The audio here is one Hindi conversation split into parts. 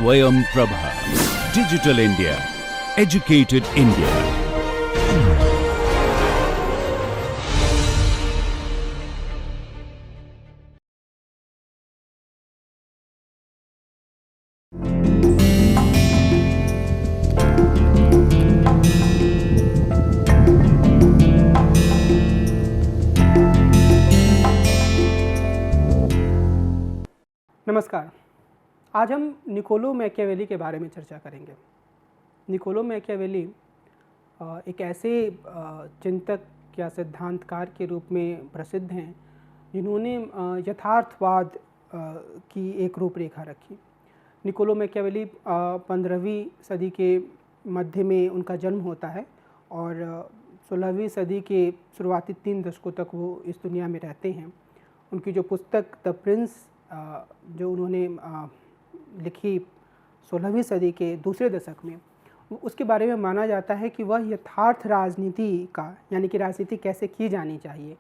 Swayam Prabha. Digital India. Educated India. नमस्कार। आज हम निकोलो मैकियावेली के बारे में चर्चा करेंगे। निकोलो मैकियावेली एक ऐसे चिंतक या सिद्धांतकार के रूप में प्रसिद्ध हैं जिन्होंने यथार्थवाद की एक रूपरेखा रखी। निकोलो मैकियावेली 15वीं सदी के मध्य में उनका जन्म होता है और 16वीं सदी के शुरुआती 3 दशकों तक वो इस दुनिया में रहते हैं। उनकी जो पुस्तक द प्रिंस जो उन्होंने लिखी 16वीं सदी के दूसरे दशक में, उसके बारे में माना जाता है कि वह यथार्थ राजनीति का, यानी कि राजनीति कैसे की जानी चाहिए,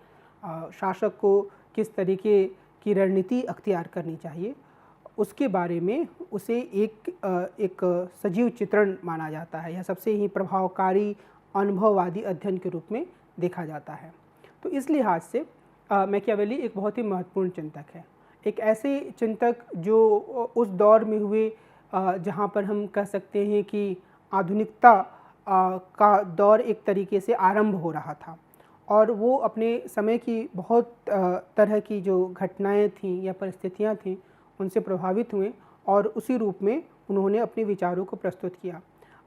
शासक को किस तरीके की रणनीति अख्तियार करनी चाहिए, उसके बारे में उसे एक सजीव चित्रण माना जाता है या सबसे ही प्रभावकारी अनुभववादी अध्ययन के रूप में देखा जाता है। तो इस लिहाज से मैकियावेली एक बहुत ही महत्वपूर्ण चिंतक है, एक ऐसे चिंतक जो उस दौर में हुए जहाँ पर हम कह सकते हैं कि आधुनिकता का दौर एक तरीके से आरंभ हो रहा था और वो अपने समय की बहुत तरह की जो घटनाएं थीं या परिस्थितियां थीं उनसे प्रभावित हुए और उसी रूप में उन्होंने अपने विचारों को प्रस्तुत किया।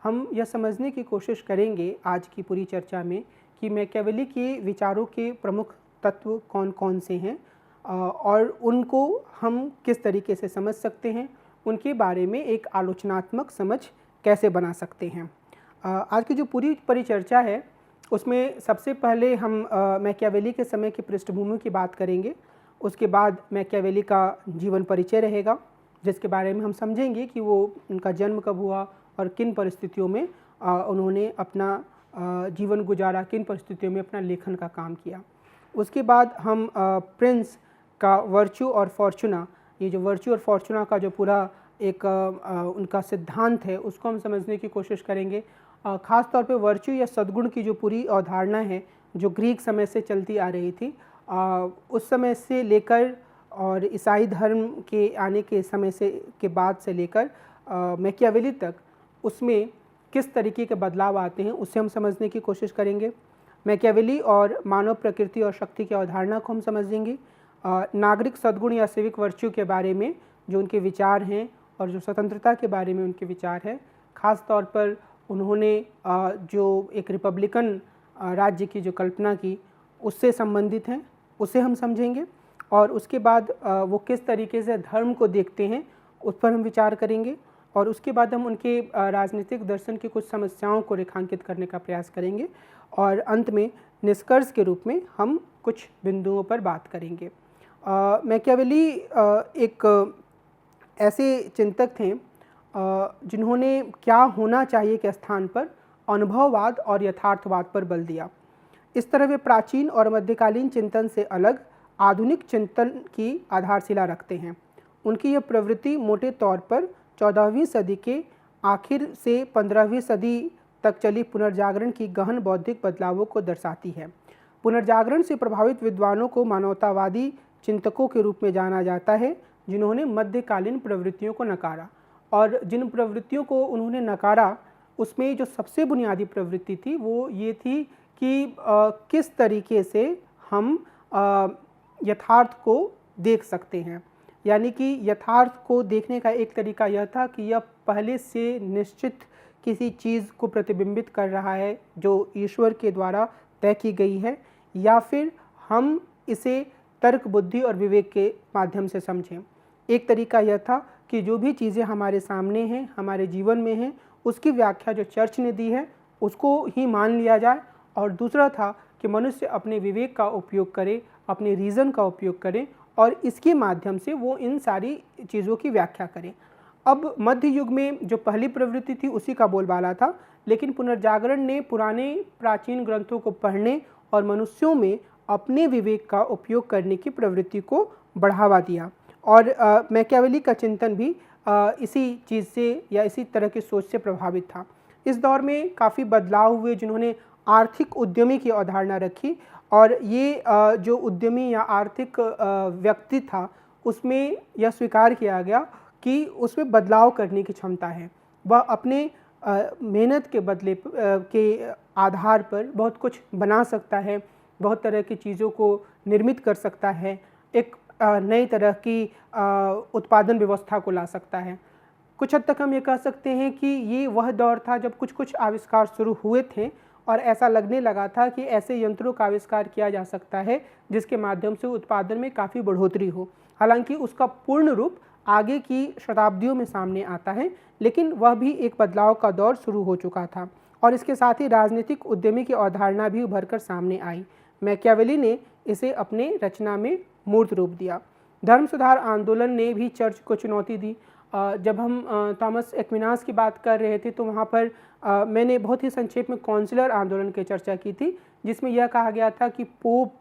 हम यह समझने की कोशिश करेंगे आज की पूरी चर्चा में कि मैकियावेली के विचारों के प्रमुख तत्व कौन कौन से हैं और उनको हम किस तरीके से समझ सकते हैं, उनके बारे में एक आलोचनात्मक समझ कैसे बना सकते हैं। आज की जो पूरी परिचर्चा है उसमें सबसे पहले हम मैकियावेली के समय की पृष्ठभूमि की बात करेंगे। उसके बाद मैकियावेली का जीवन परिचय रहेगा जिसके बारे में हम समझेंगे कि वो उनका जन्म कब हुआ और किन परिस्थितियों में उन्होंने अपना जीवन गुजारा, किन परिस्थितियों में अपना लेखन का काम किया। उसके बाद हम प्रिंस का वर्च्यू और फॉर्चूना, ये जो वर्च्यू और फॉर्चूना का जो पूरा एक उनका सिद्धांत है उसको हम समझने की कोशिश करेंगे। ख़ास तौर पे वर्च्यू या सद्गुण की जो पूरी अवधारणा है जो ग्रीक समय से चलती आ रही थी, उस समय से लेकर और ईसाई धर्म के आने के समय से के बाद से लेकर मैकियावेली तक उसमें किस तरीके के बदलाव आते हैं उससे हम समझने की कोशिश करेंगे। मैकियावेली और मानव प्रकृति और शक्ति की अवधारणा को हम समझेंगे। नागरिक सद्गुण या सिविक वर्च्यू के बारे में जो उनके विचार हैं और जो स्वतंत्रता के बारे में उनके विचार हैं, ख़ास तौर पर उन्होंने जो एक रिपब्लिकन राज्य की जो कल्पना की उससे संबंधित हैं, उसे हम समझेंगे। और उसके बाद वो किस तरीके से धर्म को देखते हैं उस पर हम विचार करेंगे और उसके बाद हम उनके राजनीतिक दर्शन की कुछ समस्याओं को रेखांकित करने का प्रयास करेंगे और अंत में निष्कर्ष के रूप में हम कुछ बिंदुओं पर बात करेंगे। मैकियावेली एक ऐसे चिंतक थे जिन्होंने क्या होना चाहिए के स्थान पर अनुभववाद और यथार्थवाद पर बल दिया। इस तरह वे प्राचीन और मध्यकालीन चिंतन से अलग आधुनिक चिंतन की आधारशिला रखते हैं। उनकी यह प्रवृत्ति मोटे तौर पर 14वीं सदी के आखिर से 15वीं सदी तक चली पुनर्जागरण की गहन बौद्धिक बदलावों को दर्शाती है। पुनर्जागरण से प्रभावित विद्वानों को मानवतावादी चिंतकों के रूप में जाना जाता है जिन्होंने मध्यकालीन प्रवृत्तियों को नकारा और जिन प्रवृत्तियों को उन्होंने नकारा उसमें जो सबसे बुनियादी प्रवृत्ति थी वो ये थी कि किस तरीके से हम यथार्थ को देख सकते हैं। यानी कि यथार्थ को देखने का एक तरीका यह था कि यह पहले से निश्चित किसी चीज़ को प्रतिबिंबित कर रहा है जो ईश्वर के द्वारा तय की गई है, या फिर हम इसे तर्क, बुद्धि और विवेक के माध्यम से समझें। एक तरीका यह था कि जो भी चीज़ें हमारे सामने हैं, हमारे जीवन में हैं, उसकी व्याख्या जो चर्च ने दी है उसको ही मान लिया जाए, और दूसरा था कि मनुष्य अपने विवेक का उपयोग करे, अपने रीज़न का उपयोग करे और इसके माध्यम से वो इन सारी चीज़ों की व्याख्या करे। अब मध्य युग में जो पहली प्रवृत्ति थी उसी का बोलबाला था, लेकिन पुनर्जागरण ने पुराने प्राचीन ग्रंथों को पढ़ने और मनुष्यों में अपने विवेक का उपयोग करने की प्रवृत्ति को बढ़ावा दिया। और मैकियावेली का चिंतन भी इसी चीज़ से या इसी तरह की सोच से प्रभावित था। इस दौर में काफ़ी बदलाव हुए जिन्होंने आर्थिक उद्यमी की अवधारणा रखी, और ये जो उद्यमी या आर्थिक व्यक्ति था उसमें यह स्वीकार किया गया कि उसमें बदलाव करने की क्षमता है। वह अपने मेहनत के बदले के आधार पर बहुत कुछ बना सकता है, बहुत तरह की चीज़ों को निर्मित कर सकता है, एक नई तरह की उत्पादन व्यवस्था को ला सकता है। कुछ हद तक हम ये कह सकते हैं कि ये वह दौर था जब कुछ कुछ आविष्कार शुरू हुए थे और ऐसा लगने लगा था कि ऐसे यंत्रों का आविष्कार किया जा सकता है जिसके माध्यम से उत्पादन में काफ़ी बढ़ोतरी हो। हालांकि उसका पूर्ण रूप आगे की शताब्दियों में सामने आता है, लेकिन वह भी एक बदलाव का दौर शुरू हो चुका था और इसके साथ ही राजनीतिक उद्यमी की अवधारणा भी उभर कर सामने आई। मैकियावेली ने इसे अपने रचना में मूर्त रूप दिया। धर्म सुधार आंदोलन ने भी चर्च को चुनौती दी। जब हम थॉमस एक्विनास की बात कर रहे थे तो वहाँ पर मैंने बहुत ही संक्षेप में कॉन्सिलर आंदोलन की चर्चा की थी, जिसमें यह कहा गया था कि पोप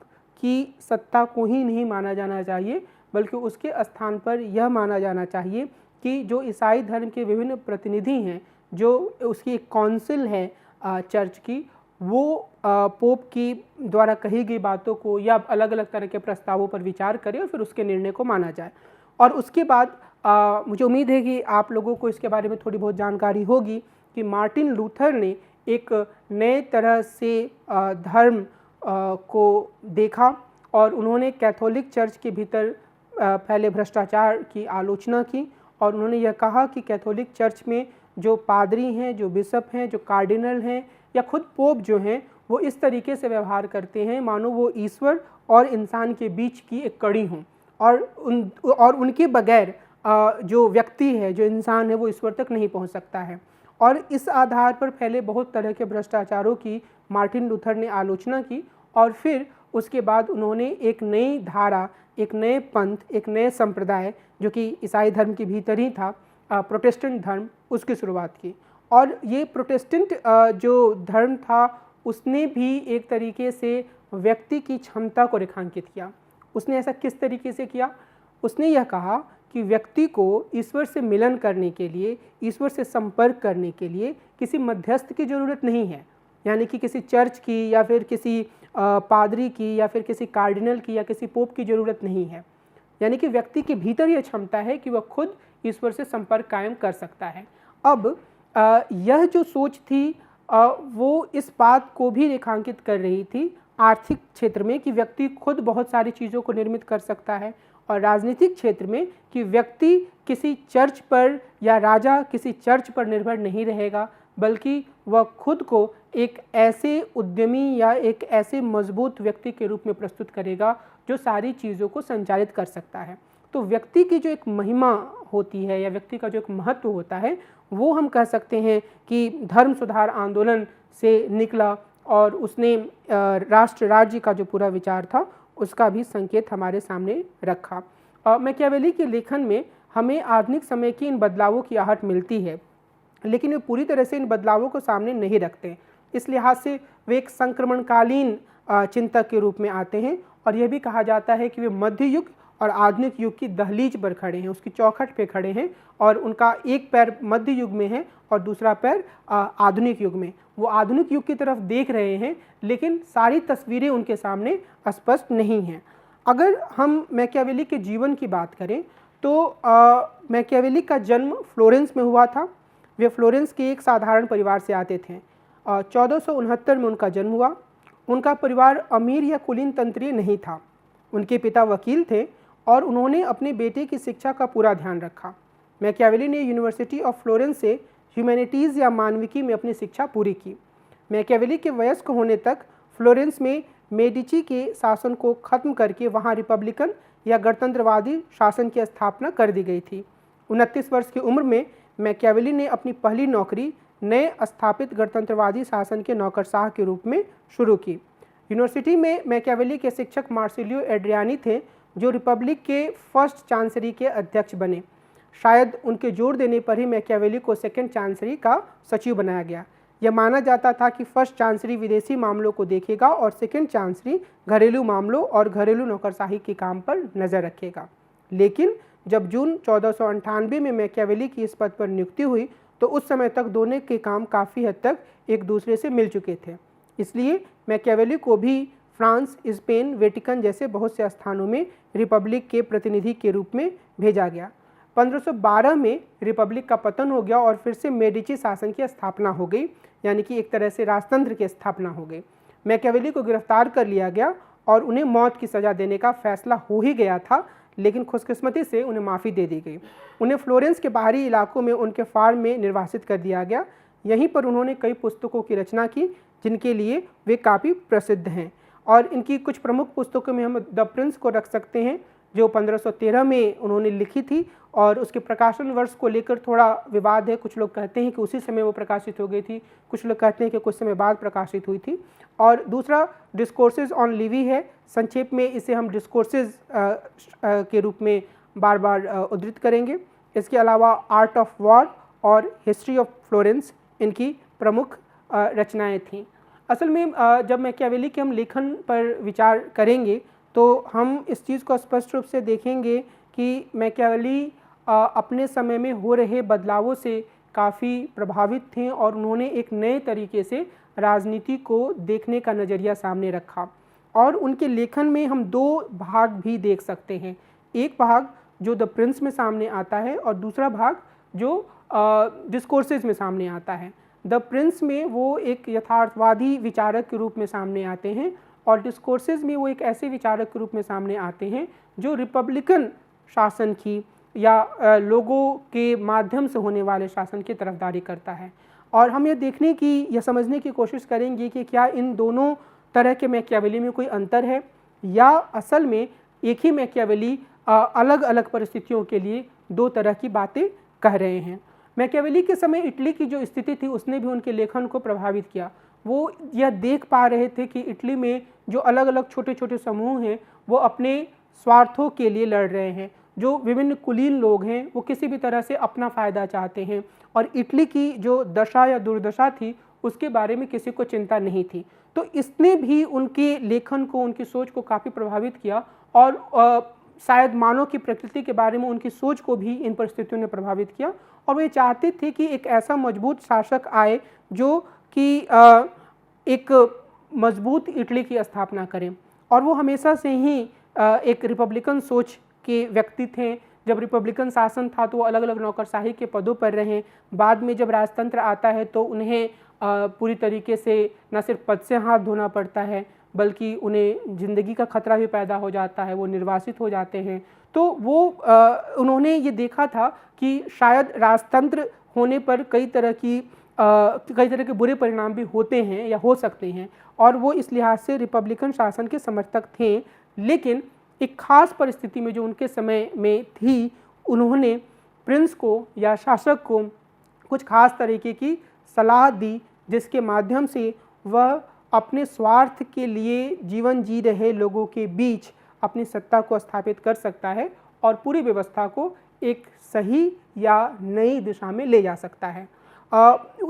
की सत्ता को ही नहीं माना जाना चाहिए, बल्कि उसके स्थान पर यह माना जाना चाहिए कि जो ईसाई धर्म के विभिन्न प्रतिनिधि हैं, जो उसकी एक काउंसिल है चर्च की, वो पोप की द्वारा कही गई बातों को या अलग अलग तरह के प्रस्तावों पर विचार करे और फिर उसके निर्णय को माना जाए। और उसके बाद मुझे उम्मीद है कि आप लोगों को इसके बारे में थोड़ी बहुत जानकारी होगी कि मार्टिन लूथर ने एक नए तरह से धर्म को देखा और उन्होंने कैथोलिक चर्च के भीतर पहले भ्रष्टाचार की आलोचना की और उन्होंने यह कहा कि कैथोलिक चर्च में जो पादरी हैं, जो बिशप हैं, जो कार्डिनल हैं या खुद पोप जो हैं, वो इस तरीके से व्यवहार करते हैं मानो वो ईश्वर और इंसान के बीच की एक कड़ी हों और उनके बगैर जो व्यक्ति है, जो इंसान है, वो ईश्वर तक नहीं पहुंच सकता है। और इस आधार पर पहले बहुत तरह के भ्रष्टाचारों की मार्टिन लूथर ने आलोचना की और फिर उसके बाद उन्होंने एक नई धारा, एक नए पंथ, एक नए संप्रदाय जो कि ईसाई धर्म के भीतर ही था, प्रोटेस्टेंट धर्म, उसकी शुरुआत की। और ये प्रोटेस्टेंट जो धर्म था उसने भी एक तरीके से व्यक्ति की क्षमता को रेखांकित किया। उसने ऐसा किस तरीके से किया? उसने यह कहा कि व्यक्ति को ईश्वर से मिलन करने के लिए, ईश्वर से संपर्क करने के लिए किसी मध्यस्थ की ज़रूरत नहीं है, यानी कि किसी चर्च की या फिर किसी पादरी की या फिर किसी कार्डिनल की या किसी पोप की ज़रूरत नहीं है। यानी कि व्यक्ति के भीतर यह क्षमता है कि वह खुद ईश्वर से संपर्क कायम कर सकता है। अब यह जो सोच थी वो इस बात को भी रेखांकित कर रही थी आर्थिक क्षेत्र में कि व्यक्ति खुद बहुत सारी चीज़ों को निर्मित कर सकता है, और राजनीतिक क्षेत्र में कि व्यक्ति किसी चर्च पर या राजा किसी चर्च पर निर्भर नहीं रहेगा, बल्कि वह खुद को एक ऐसे उद्यमी या एक ऐसे मजबूत व्यक्ति के रूप में प्रस्तुत करेगा जो सारी चीज़ों को संचालित कर सकता है। तो व्यक्ति की जो एक महिमा होती है या व्यक्ति का जो एक महत्व होता है, वो हम कह सकते हैं कि धर्म सुधार आंदोलन से निकला और उसने राष्ट्र राज्य का जो पूरा विचार था उसका भी संकेत हमारे सामने रखा। मैकियावेली के लेखन में हमें आधुनिक समय की इन बदलावों की आहट मिलती है, लेकिन वे पूरी तरह से इन बदलावों को सामने नहीं रखते। इस लिहाज से वे एक संक्रमणकालीन चिंतक के रूप में आते हैं और यह भी कहा जाता है कि वे मध्य युग और आधुनिक युग की दहलीज पर खड़े हैं, उसकी चौखट पे खड़े हैं और उनका एक पैर मध्य युग में है और दूसरा पैर आधुनिक युग में। वो आधुनिक युग की तरफ देख रहे हैं, लेकिन सारी तस्वीरें उनके सामने स्पष्ट नहीं हैं। अगर हम मैकियावेली के जीवन की बात करें तो मैकियावेली का जन्म फ्लोरेंस में हुआ था। वे फ्लोरेंस के एक साधारण परिवार से आते थे। 1469 में उनका जन्म हुआ। उनका परिवार अमीर या कुलीन तंत्रीय नहीं था। उनके पिता वकील थे और उन्होंने अपने बेटे की शिक्षा का पूरा ध्यान रखा। मैकियावेली ने यूनिवर्सिटी ऑफ फ्लोरेंस से ह्यूमैनिटीज़ या मानविकी में अपनी शिक्षा पूरी की। मैकियावेली के वयस्क होने तक फ्लोरेंस में मेडिची के शासन को खत्म करके वहां रिपब्लिकन या गणतंत्रवादी शासन की स्थापना कर दी गई थी। 29 वर्ष की उम्र में मैकियावेली ने अपनी पहली नौकरी नए स्थापित गणतंत्रवादी शासन के नौकरशाह के रूप में शुरू की। यूनिवर्सिटी में मैकियावेली के शिक्षक मार्सिलियो एड्रियानी थे, जो रिपब्लिक के फर्स्ट चांसरी के अध्यक्ष बने। शायद उनके जोर देने पर ही मैकियावेली को सेकंड चांसरी का सचिव बनाया गया। यह माना जाता था कि फर्स्ट चांसरी विदेशी मामलों को देखेगा और सेकंड चांसरी घरेलू मामलों और घरेलू नौकरशाही के काम पर नज़र रखेगा। लेकिन जब जून 1498 में मैकियावेली की इस पद पर नियुक्ति हुई तो उस समय तक दोनों के काम काफ़ी हद तक एक दूसरे से मिल चुके थे। इसलिए मैकियावेली को भी फ्रांस, स्पेन, वेटिकन जैसे बहुत से स्थानों में रिपब्लिक के प्रतिनिधि के रूप में भेजा गया। 1512 में रिपब्लिक का पतन हो गया और फिर से मेडिची शासन की स्थापना हो गई, यानी कि एक तरह से राजतंत्र की स्थापना हो गई। मैकियावेली को गिरफ्तार कर लिया गया और उन्हें मौत की सज़ा देने का फैसला हो ही गया था, लेकिन खुशकिस्मती से उन्हें माफ़ी दे दी गई। उन्हें फ्लोरेंस के बाहरी इलाकों में उनके फार्म में निर्वासित कर दिया गया। यहीं पर उन्होंने कई पुस्तकों की रचना की जिनके लिए वे काफ़ी प्रसिद्ध हैं, और इनकी कुछ प्रमुख पुस्तकों में हम द प्रिंस को रख सकते हैं जो 1513 में उन्होंने लिखी थी, और उसके प्रकाशन वर्ष को लेकर थोड़ा विवाद है। कुछ लोग कहते हैं कि उसी समय वो प्रकाशित हो गई थी, कुछ लोग कहते हैं कि कुछ समय बाद प्रकाशित हुई थी। और दूसरा डिस्कोर्सेज ऑन लिवी है, संक्षेप में इसे हम डिस्कोर्सेज के रूप में बार बार उद्धृत करेंगे। इसके अलावा आर्ट ऑफ वॉर और हिस्ट्री ऑफ फ्लोरेंस इनकी प्रमुख रचनाएं थीं। असल में जब मैकियावेली के हम लेखन पर विचार करेंगे तो हम इस चीज़ को स्पष्ट रूप से देखेंगे कि मैकियावेली अपने समय में हो रहे बदलावों से काफ़ी प्रभावित थे और उन्होंने एक नए तरीके से राजनीति को देखने का नज़रिया सामने रखा। और उनके लेखन में हम दो भाग भी देख सकते हैं, एक भाग जो द प्रिंस में सामने आता है और दूसरा भाग जो डिस्कोर्सेज में सामने आता है। द प्रिंस में वो एक यथार्थवादी विचारक के रूप में सामने आते हैं और डिस्कोर्सेज में वो एक ऐसे विचारक के रूप में सामने आते हैं जो रिपब्लिकन शासन की या लोगों के माध्यम से होने वाले शासन की तरफदारी करता है। और हम ये देखने की या समझने की कोशिश करेंगे कि क्या इन दोनों तरह के मैकियावेली में कोई अंतर है या असल में एक ही मैकियावेली अलग अलग परिस्थितियों के लिए दो तरह की बातें कह रहे हैं। मैकियावेली के समय इटली की जो स्थिति थी उसने भी उनके लेखन को प्रभावित किया। वो यह देख पा रहे थे कि इटली में जो अलग अलग छोटे छोटे समूह हैं वो अपने स्वार्थों के लिए लड़ रहे हैं, जो विभिन्न कुलीन लोग हैं वो किसी भी तरह से अपना फ़ायदा चाहते हैं, और इटली की जो दशा या दुर्दशा थी उसके बारे में किसी को चिंता नहीं थी। तो इसने भी उनके लेखन को, उनकी सोच को काफ़ी प्रभावित किया और शायद मानव की प्रकृति के बारे में उनकी सोच को भी इन परिस्थितियों ने प्रभावित किया। और वे चाहते थे कि एक ऐसा मजबूत शासक आए जो कि एक मजबूत इटली की स्थापना करें, और वो हमेशा से ही एक रिपब्लिकन सोच के व्यक्ति थे। जब रिपब्लिकन शासन था तो वो अलग अलग नौकरशाही के पदों पर रहे। बाद में जब राजतंत्र आता है तो उन्हें पूरी तरीके से न सिर्फ पद से हाथ धोना पड़ता है बल्कि उन्हें ज़िंदगी का खतरा भी पैदा हो जाता है, वो निर्वासित हो जाते हैं। तो वो उन्होंने ये देखा था कि शायद राजतंत्र होने पर कई तरह के बुरे परिणाम भी होते हैं या हो सकते हैं, और वो इस लिहाज से रिपब्लिकन शासन के समर्थक थे। लेकिन एक ख़ास परिस्थिति में जो उनके समय में थी, उन्होंने प्रिंस को या शासक को कुछ ख़ास तरीके की सलाह दी जिसके माध्यम से वह अपने स्वार्थ के लिए जीवन जी रहे लोगों के बीच अपनी सत्ता को स्थापित कर सकता है और पूरी व्यवस्था को एक सही या नई दिशा में ले जा सकता है।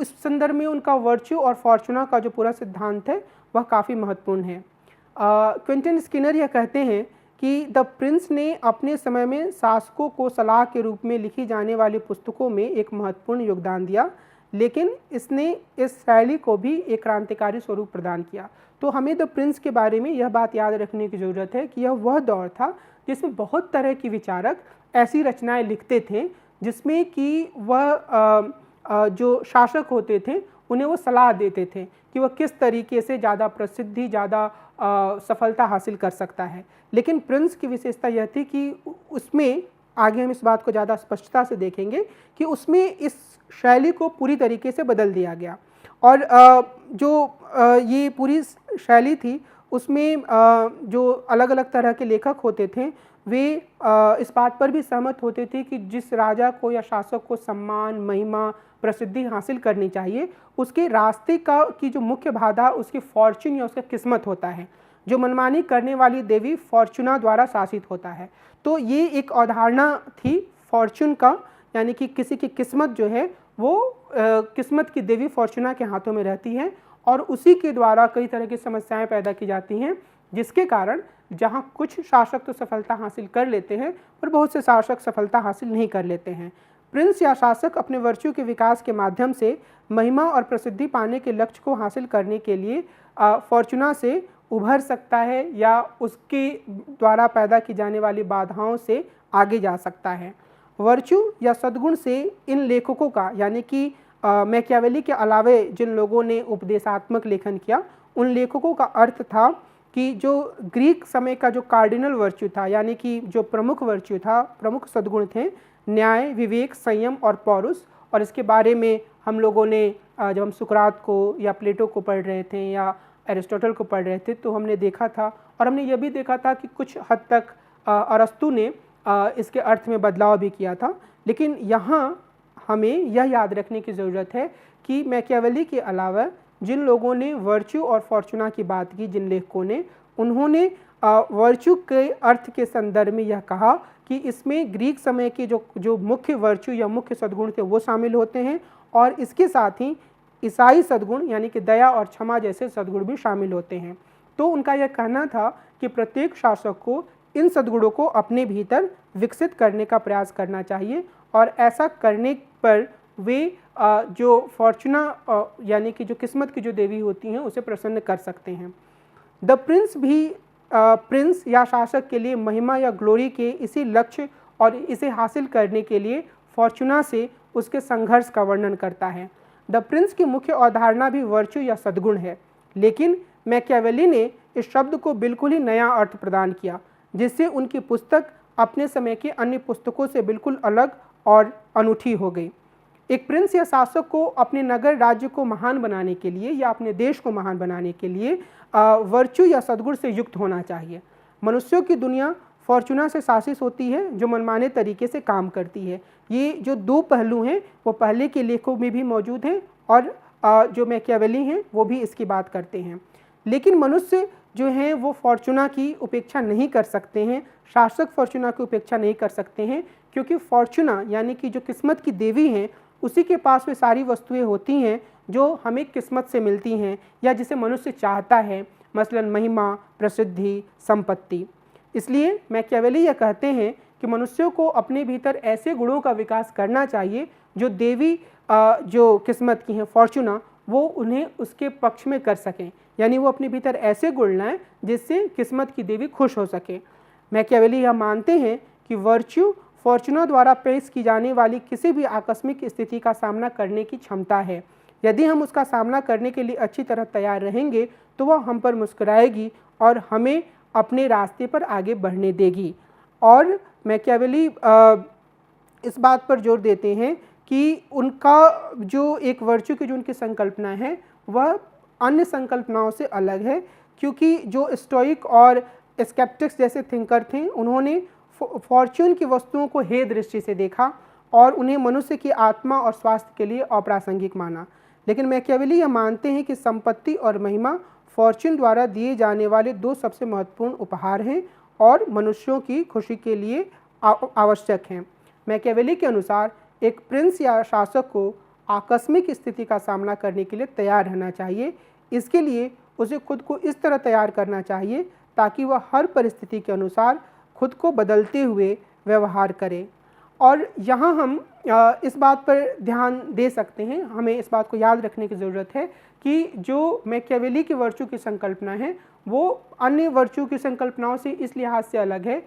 इस संदर्भ में उनका वर्च्यू और फॉर्चूना का जो पूरा सिद्धांत है वह काफ़ी महत्वपूर्ण है। क्विंटन स्किनर यह कहते हैं कि द प्रिंस ने अपने समय में शासकों को सलाह के रूप में लिखी जाने वाली पुस्तकों में एक महत्वपूर्ण योगदान दिया, लेकिन इसने इस शैली को भी एक क्रांतिकारी स्वरूप प्रदान किया। तो हमें द प्रिंस के बारे में यह बात याद रखने की ज़रूरत है कि यह वह दौर था जिसमें बहुत तरह की विचारक ऐसी रचनाएं लिखते थे जिसमें कि वह जो शासक होते थे उन्हें वो सलाह देते थे कि वह किस तरीके से ज़्यादा प्रसिद्धि, ज़्यादा सफलता हासिल कर सकता है। लेकिन प्रिंस की विशेषता यह थी कि उसमें, आगे हम इस बात को ज़्यादा स्पष्टता से देखेंगे, कि उसमें इस शैली को पूरी तरीके से बदल दिया गया। और ये पूरी शैली थी उसमें जो अलग अलग तरह के लेखक होते थे वे इस बात पर भी सहमत होते थे कि जिस राजा को या शासक को सम्मान, महिमा, प्रसिद्धि हासिल करनी चाहिए उसके रास्ते की जो मुख्य बाधा उसकी फॉर्चून या उसका किस्मत होता है। जो मनमानी करने वाली देवी फॉर्चूना द्वारा शासित होता है। तो ये एक अवधारणा थी फॉर्चून का, यानी कि किसी की किस्मत जो है वो किस्मत की देवी फॉर्चूना के हाथों में रहती है और उसी के द्वारा कई तरह की समस्याएं पैदा की जाती हैं, जिसके कारण जहाँ कुछ शासक तो सफलता हासिल कर लेते हैं पर बहुत से शासक सफलता हासिल नहीं कर लेते हैं। प्रिंस या शासक अपने वर्च्यू के विकास के माध्यम से महिमा और प्रसिद्धि पाने के लक्ष्य को हासिल करने के लिए फॉर्चूना से उभर सकता है या उसके द्वारा पैदा की जाने वाली बाधाओं से आगे जा सकता है। वर्च्यू या सद्गुण से इन लेखकों का, यानी कि मैकियावेली के अलावे जिन लोगों ने उपदेशात्मक लेखन किया, उन लेखकों का अर्थ था कि जो ग्रीक समय का जो कार्डिनल वर्च्यू था, यानी कि जो प्रमुख वर्च्यू था, प्रमुख सद्गुण थे, न्याय, विवेक, संयम और पौरुष। और इसके बारे में हम लोगों ने जब हम सुकरात को या प्लेटो को पढ़ रहे थे या एरिस्टोटल को पढ़ रहे थे तो हमने देखा था, और हमने यह भी देखा था कि कुछ हद तक अरस्तु ने इसके अर्थ में बदलाव भी किया था। लेकिन यहाँ हमें यह याद रखने की ज़रूरत है कि मैकियावेली के अलावा जिन लोगों ने वर्च्यू और फॉर्चूना की बात की, जिन लेखकों ने, उन्होंने वर्च्यू के अर्थ के संदर्भ में यह कहा कि इसमें ग्रीक समय के जो मुख्य वर्च्यू या मुख्य सद्गुण थे वो शामिल होते हैं, और इसके साथ ही ईसाई सद्गुण यानी कि दया और क्षमा जैसे सद्गुण भी शामिल होते हैं। तो उनका यह कहना था कि प्रत्येक शासक को इन सद्गुणों को अपने भीतर विकसित करने का प्रयास करना चाहिए, और ऐसा करने पर वे जो फॉर्चूना यानी कि जो किस्मत की जो देवी होती हैं उसे प्रसन्न कर सकते हैं। द प्रिंस भी प्रिंस या शासक के लिए महिमा या ग्लोरी के इसी लक्ष्य और इसे हासिल करने के लिए फॉर्चूना से उसके संघर्ष का वर्णन करता है। द प्रिंस की मुख्य अवधारणा भी वर्च्यू या सद्गुण है, लेकिन मैकियावेली ने इस शब्द को बिल्कुल ही नया अर्थ प्रदान किया, जिससे उनकी पुस्तक अपने समय की अन्य पुस्तकों से बिल्कुल अलग और अनूठी हो गई। एक प्रिंस या शासक को अपने नगर राज्य को महान बनाने के लिए या अपने देश को महान बनाने के लिए वर्च्यू या सद्गुण से युक्त होना चाहिए। मनुष्यों की दुनिया फॉर्चूना से शासित होती है, जो मनमाने तरीके से काम करती है। ये जो दो पहलू हैं वो पहले के लेखों में भी मौजूद हैं, और जो मैकियावेली हैं वो भी इसकी बात करते हैं। लेकिन मनुष्य जो हैं वो फॉर्चूना की उपेक्षा नहीं कर सकते हैं, शासक फॉर्चूना की उपेक्षा नहीं कर सकते हैं, क्योंकि फॉर्चूना यानी कि जो किस्मत की देवी हैं उसी के पास वे सारी वस्तुएं होती हैं जो हमें किस्मत से मिलती हैं या जिसे मनुष्य चाहता है, मसलन महिमा, प्रसिद्धि, संपत्ति। इसलिए मैकियावेली यह कहते हैं कि मनुष्यों को अपने भीतर ऐसे गुणों का विकास करना चाहिए जो देवी जो किस्मत की हैं फॉर्चूना, वो उन्हें उसके पक्ष में कर सकें, यानी वो अपने भीतर ऐसे गुण लाएं जिससे किस्मत की देवी खुश हो सके। मैकियावेली यह मानते हैं कि वर्च्यू फॉर्चूना द्वारा पेश की जाने वाली किसी भी आकस्मिक स्थिति का सामना करने की क्षमता है। यदि हम उसका सामना करने के लिए अच्छी तरह तैयार रहेंगे तो वह हम पर मुस्कुराएगी और हमें अपने रास्ते पर आगे बढ़ने देगी। और मैकियावेली इस बात पर जोर देते हैं कि उनका जो एक वर्च्यू की जो उनकी संकल्पना है वह अन्य संकल्पनाओं से अलग है, क्योंकि जो स्टोइक और स्केप्टिक्स जैसे थिंकर थे उन्होंने फॉर्च्यून की वस्तुओं को हेय दृष्टि से देखा और उन्हें मनुष्य की आत्मा और स्वास्थ्य के लिए अप्रासंगिक माना। लेकिन मैकियावेली यह मानते हैं कि संपत्ति और महिमा फॉर्च्यून द्वारा दिए जाने वाले दो सबसे महत्वपूर्ण उपहार हैं और मनुष्यों की खुशी के लिए आवश्यक हैं। मैकियावेली के अनुसार एक प्रिंस या शासक को आकस्मिक स्थिति का सामना करने के लिए तैयार रहना चाहिए। इसके लिए उसे खुद को इस तरह तैयार करना चाहिए ताकि वह हर परिस्थिति के अनुसार खुद को बदलते हुए व्यवहार करे। और यहाँ हम इस बात पर ध्यान दे सकते हैं, हमें इस बात को याद रखने की ज़रूरत है कि जो मैकियावेली की वर्च्यू की संकल्पना है वो अन्य वर्च्यू की संकल्पनाओं से इस लिहाज से अलग है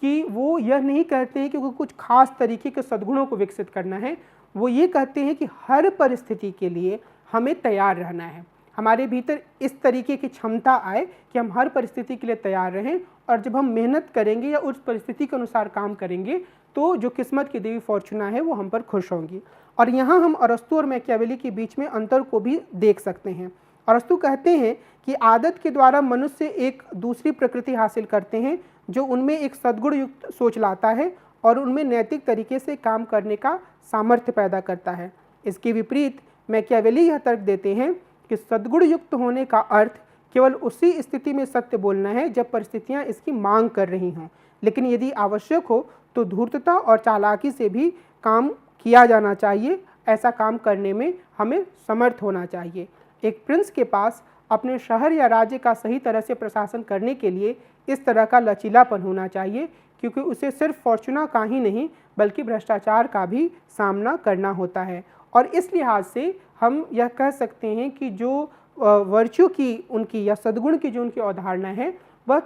कि वो यह नहीं कहते हैं कि कुछ खास तरीके के सद्गुणों को विकसित करना है। वो ये कहते हैं कि हर परिस्थिति के लिए हमें तैयार रहना है, हमारे भीतर इस तरीके की क्षमता आए कि हम हर परिस्थिति के लिए तैयार रहें, और जब हम मेहनत करेंगे या उस परिस्थिति के अनुसार काम करेंगे तो जो किस्मत की देवी फॉर्चूना है वो हम पर खुश होंगी। और यहाँ हम अरस्तु और मैकियावेली के बीच में अंतर को भी देख सकते हैं। अरस्तु कहते हैं कि आदत के द्वारा मनुष्य एक दूसरी प्रकृति हासिल करते हैं जो उनमें एक सद्गुण युक्त सोच लाता है और उनमें नैतिक तरीके से काम करने का सामर्थ्य पैदा करता है। इसके विपरीत मैकियावेली यह तर्क देते हैं कि सद्गुण युक्त होने का अर्थ केवल उसी स्थिति में सत्य बोलना है जब परिस्थितियां इसकी मांग कर रही हों, लेकिन यदि आवश्यक हो तो धूर्तता और चालाकी से भी काम किया जाना चाहिए। ऐसा काम करने में हमें समर्थ होना चाहिए। एक प्रिंस के पास अपने शहर या राज्य का सही तरह से प्रशासन करने के लिए इस तरह का लचीलापन होना चाहिए, क्योंकि उसे सिर्फ फॉर्चूना का ही नहीं बल्कि भ्रष्टाचार का भी सामना करना होता है। और इस लिहाज से हम यह कह सकते हैं कि जो वर्च्यू की उनकी या सद्गुण की जो उनकी अवधारणा है वह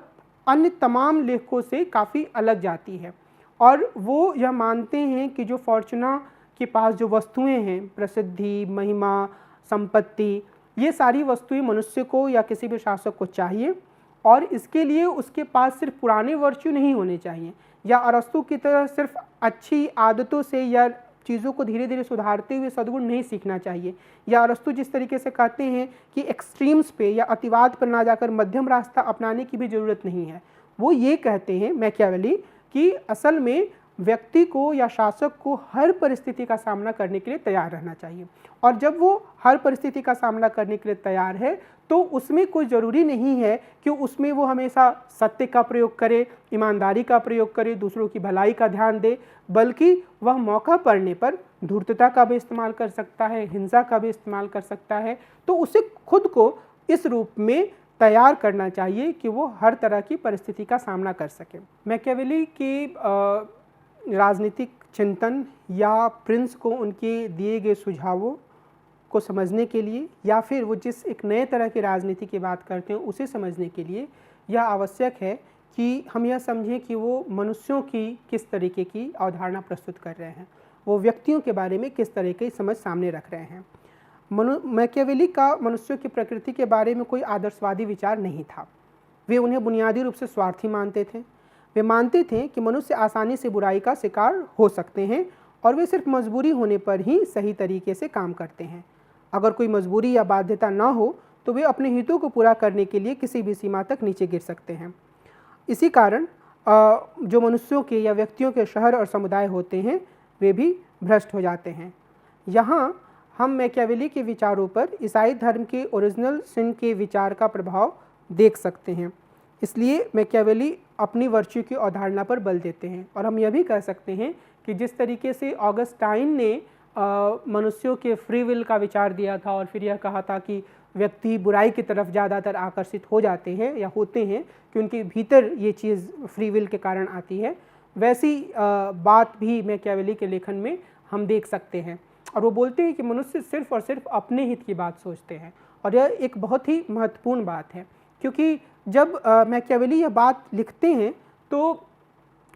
अन्य तमाम लेखकों से काफ़ी अलग जाती है। और वो यह मानते हैं कि जो फॉर्चूना के पास जो वस्तुएं हैं, प्रसिद्धि, महिमा, संपत्ति, ये सारी वस्तुएं मनुष्य को या किसी भी शासक को चाहिए, और इसके लिए उसके पास सिर्फ पुराने वर्च्यू नहीं होने चाहिए या अरस्तु की तरह सिर्फ अच्छी आदतों से या चीज़ों को धीरे धीरे सुधारते हुए सद्गुण नहीं सीखना चाहिए, या अरस्तु जिस तरीके से कहते हैं कि एक्सट्रीम्स पे या अतिवाद पर ना जाकर मध्यम रास्ता अपनाने की भी ज़रूरत नहीं है। वो ये कहते हैं मैकियावेली कि असल में व्यक्ति को या शासक को हर परिस्थिति का सामना करने के लिए तैयार रहना चाहिए, और जब वो हर परिस्थिति का सामना करने के लिए तैयार है तो उसमें कोई ज़रूरी नहीं है कि उसमें वो हमेशा सत्य का प्रयोग करे, ईमानदारी का प्रयोग करे, दूसरों की भलाई का ध्यान दे, बल्कि वह मौका पड़ने पर धूर्तता का भी इस्तेमाल कर सकता है, हिंसा का भी इस्तेमाल कर सकता है। तो उसे खुद को इस रूप में तैयार करना चाहिए कि वो हर तरह की परिस्थिति का सामना कर सके। मैकियावेली के राजनीतिक चिंतन या प्रिंस को उनके दिए गए सुझावों को समझने के लिए, या फिर वो जिस एक नए तरह की राजनीति की बात करते हैं उसे समझने के लिए यह आवश्यक है कि हम यह समझें कि वो मनुष्यों की किस तरीके की अवधारणा प्रस्तुत कर रहे हैं, वो व्यक्तियों के बारे में किस तरह की समझ सामने रख रहे हैं। मैकियावेली का मनुष्यों की प्रकृति के बारे में कोई आदर्शवादी विचार नहीं था। वे उन्हें बुनियादी रूप से स्वार्थी मानते थे। वे मानते थे कि मनुष्य आसानी से बुराई का शिकार हो सकते हैं और वे सिर्फ मजबूरी होने पर ही सही तरीके से काम करते हैं। अगर कोई मजबूरी या बाध्यता ना हो तो वे अपने हितों को पूरा करने के लिए किसी भी सीमा तक नीचे गिर सकते हैं। इसी कारण जो मनुष्यों के या व्यक्तियों के शहर और समुदाय होते हैं वे भी भ्रष्ट हो जाते हैं। यहाँ हम मैकियावेली के विचारों पर ईसाई धर्म के ओरिजिनल सिन के विचार का प्रभाव देख सकते हैं। इसलिए मैकियावेली अपनी वर्च्यू की अवधारणा पर बल देते हैं, और हम यह भी कह सकते हैं कि जिस तरीके से ऑगस्टाइन ने मनुष्यों के फ्री विल का विचार दिया था और फिर यह कहा था कि व्यक्ति बुराई की तरफ ज़्यादातर आकर्षित हो जाते हैं या होते हैं कि उनके भीतर ये चीज़ फ्री विल के कारण आती है, वैसी बात भी मैकियावेली के लेखन में हम देख सकते हैं। और वो बोलते हैं कि मनुष्य सिर्फ और सिर्फ अपने हित की बात सोचते हैं, और यह एक बहुत ही महत्वपूर्ण बात है, क्योंकि जब मैकियावेली यह बात लिखते हैं तो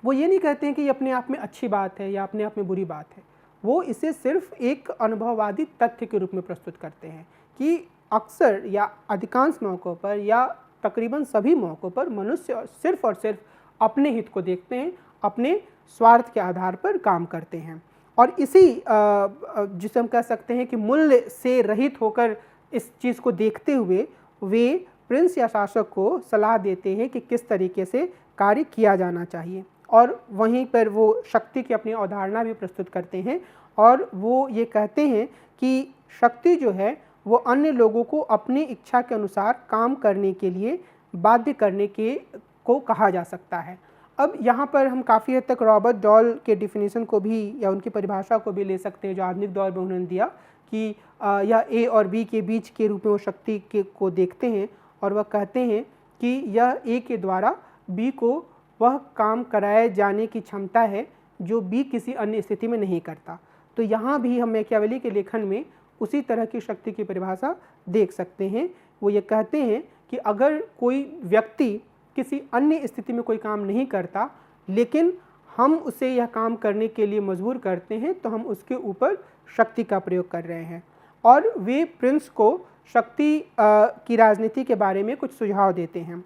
वो ये नहीं कहते हैं कि ये अपने आप में अच्छी बात है या अपने आप में बुरी बात है। वो इसे सिर्फ एक अनुभववादी तथ्य के रूप में प्रस्तुत करते हैं कि अक्सर या अधिकांश मौक़ों पर या तकरीबन सभी मौक़ों पर मनुष्य सिर्फ और सिर्फ अपने हित को देखते हैं, अपने स्वार्थ के आधार पर काम करते हैं। और इसी जिसे हम कह सकते हैं कि मूल्य से रहित होकर इस चीज़ को देखते हुए वे प्रिंस या शासक को सलाह देते हैं कि किस तरीके से कार्य किया जाना चाहिए, और वहीं पर वो शक्ति की अपनी अवधारणा भी प्रस्तुत करते हैं, और वो ये कहते हैं कि शक्ति जो है वो अन्य लोगों को अपनी इच्छा के अनुसार काम करने के लिए बाध्य करने को कहा जा सकता है। अब यहाँ पर हम काफ़ी हद तक रॉबर्ट डॉल के डिफिनीशन को भी या उनकी परिभाषा को भी ले सकते हैं जो आधुनिक दौर में उन्होंने दिया कि यह ए और बी के बीच के रूप में वो शक्ति को देखते हैं, और वह कहते हैं कि यह ए के द्वारा बी को वह काम कराए जाने की क्षमता है जो बी किसी अन्य स्थिति में नहीं करता। तो यहाँ भी हम मैकियावेली के लेखन में उसी तरह की शक्ति की परिभाषा देख सकते हैं। वो ये कहते हैं कि अगर कोई व्यक्ति किसी अन्य स्थिति में कोई काम नहीं करता लेकिन हम उसे यह काम करने के लिए मजबूर करते हैं तो हम उसके ऊपर शक्ति का प्रयोग कर रहे हैं। और वे प्रिंस को शक्ति की राजनीति के बारे में कुछ सुझाव देते हैं।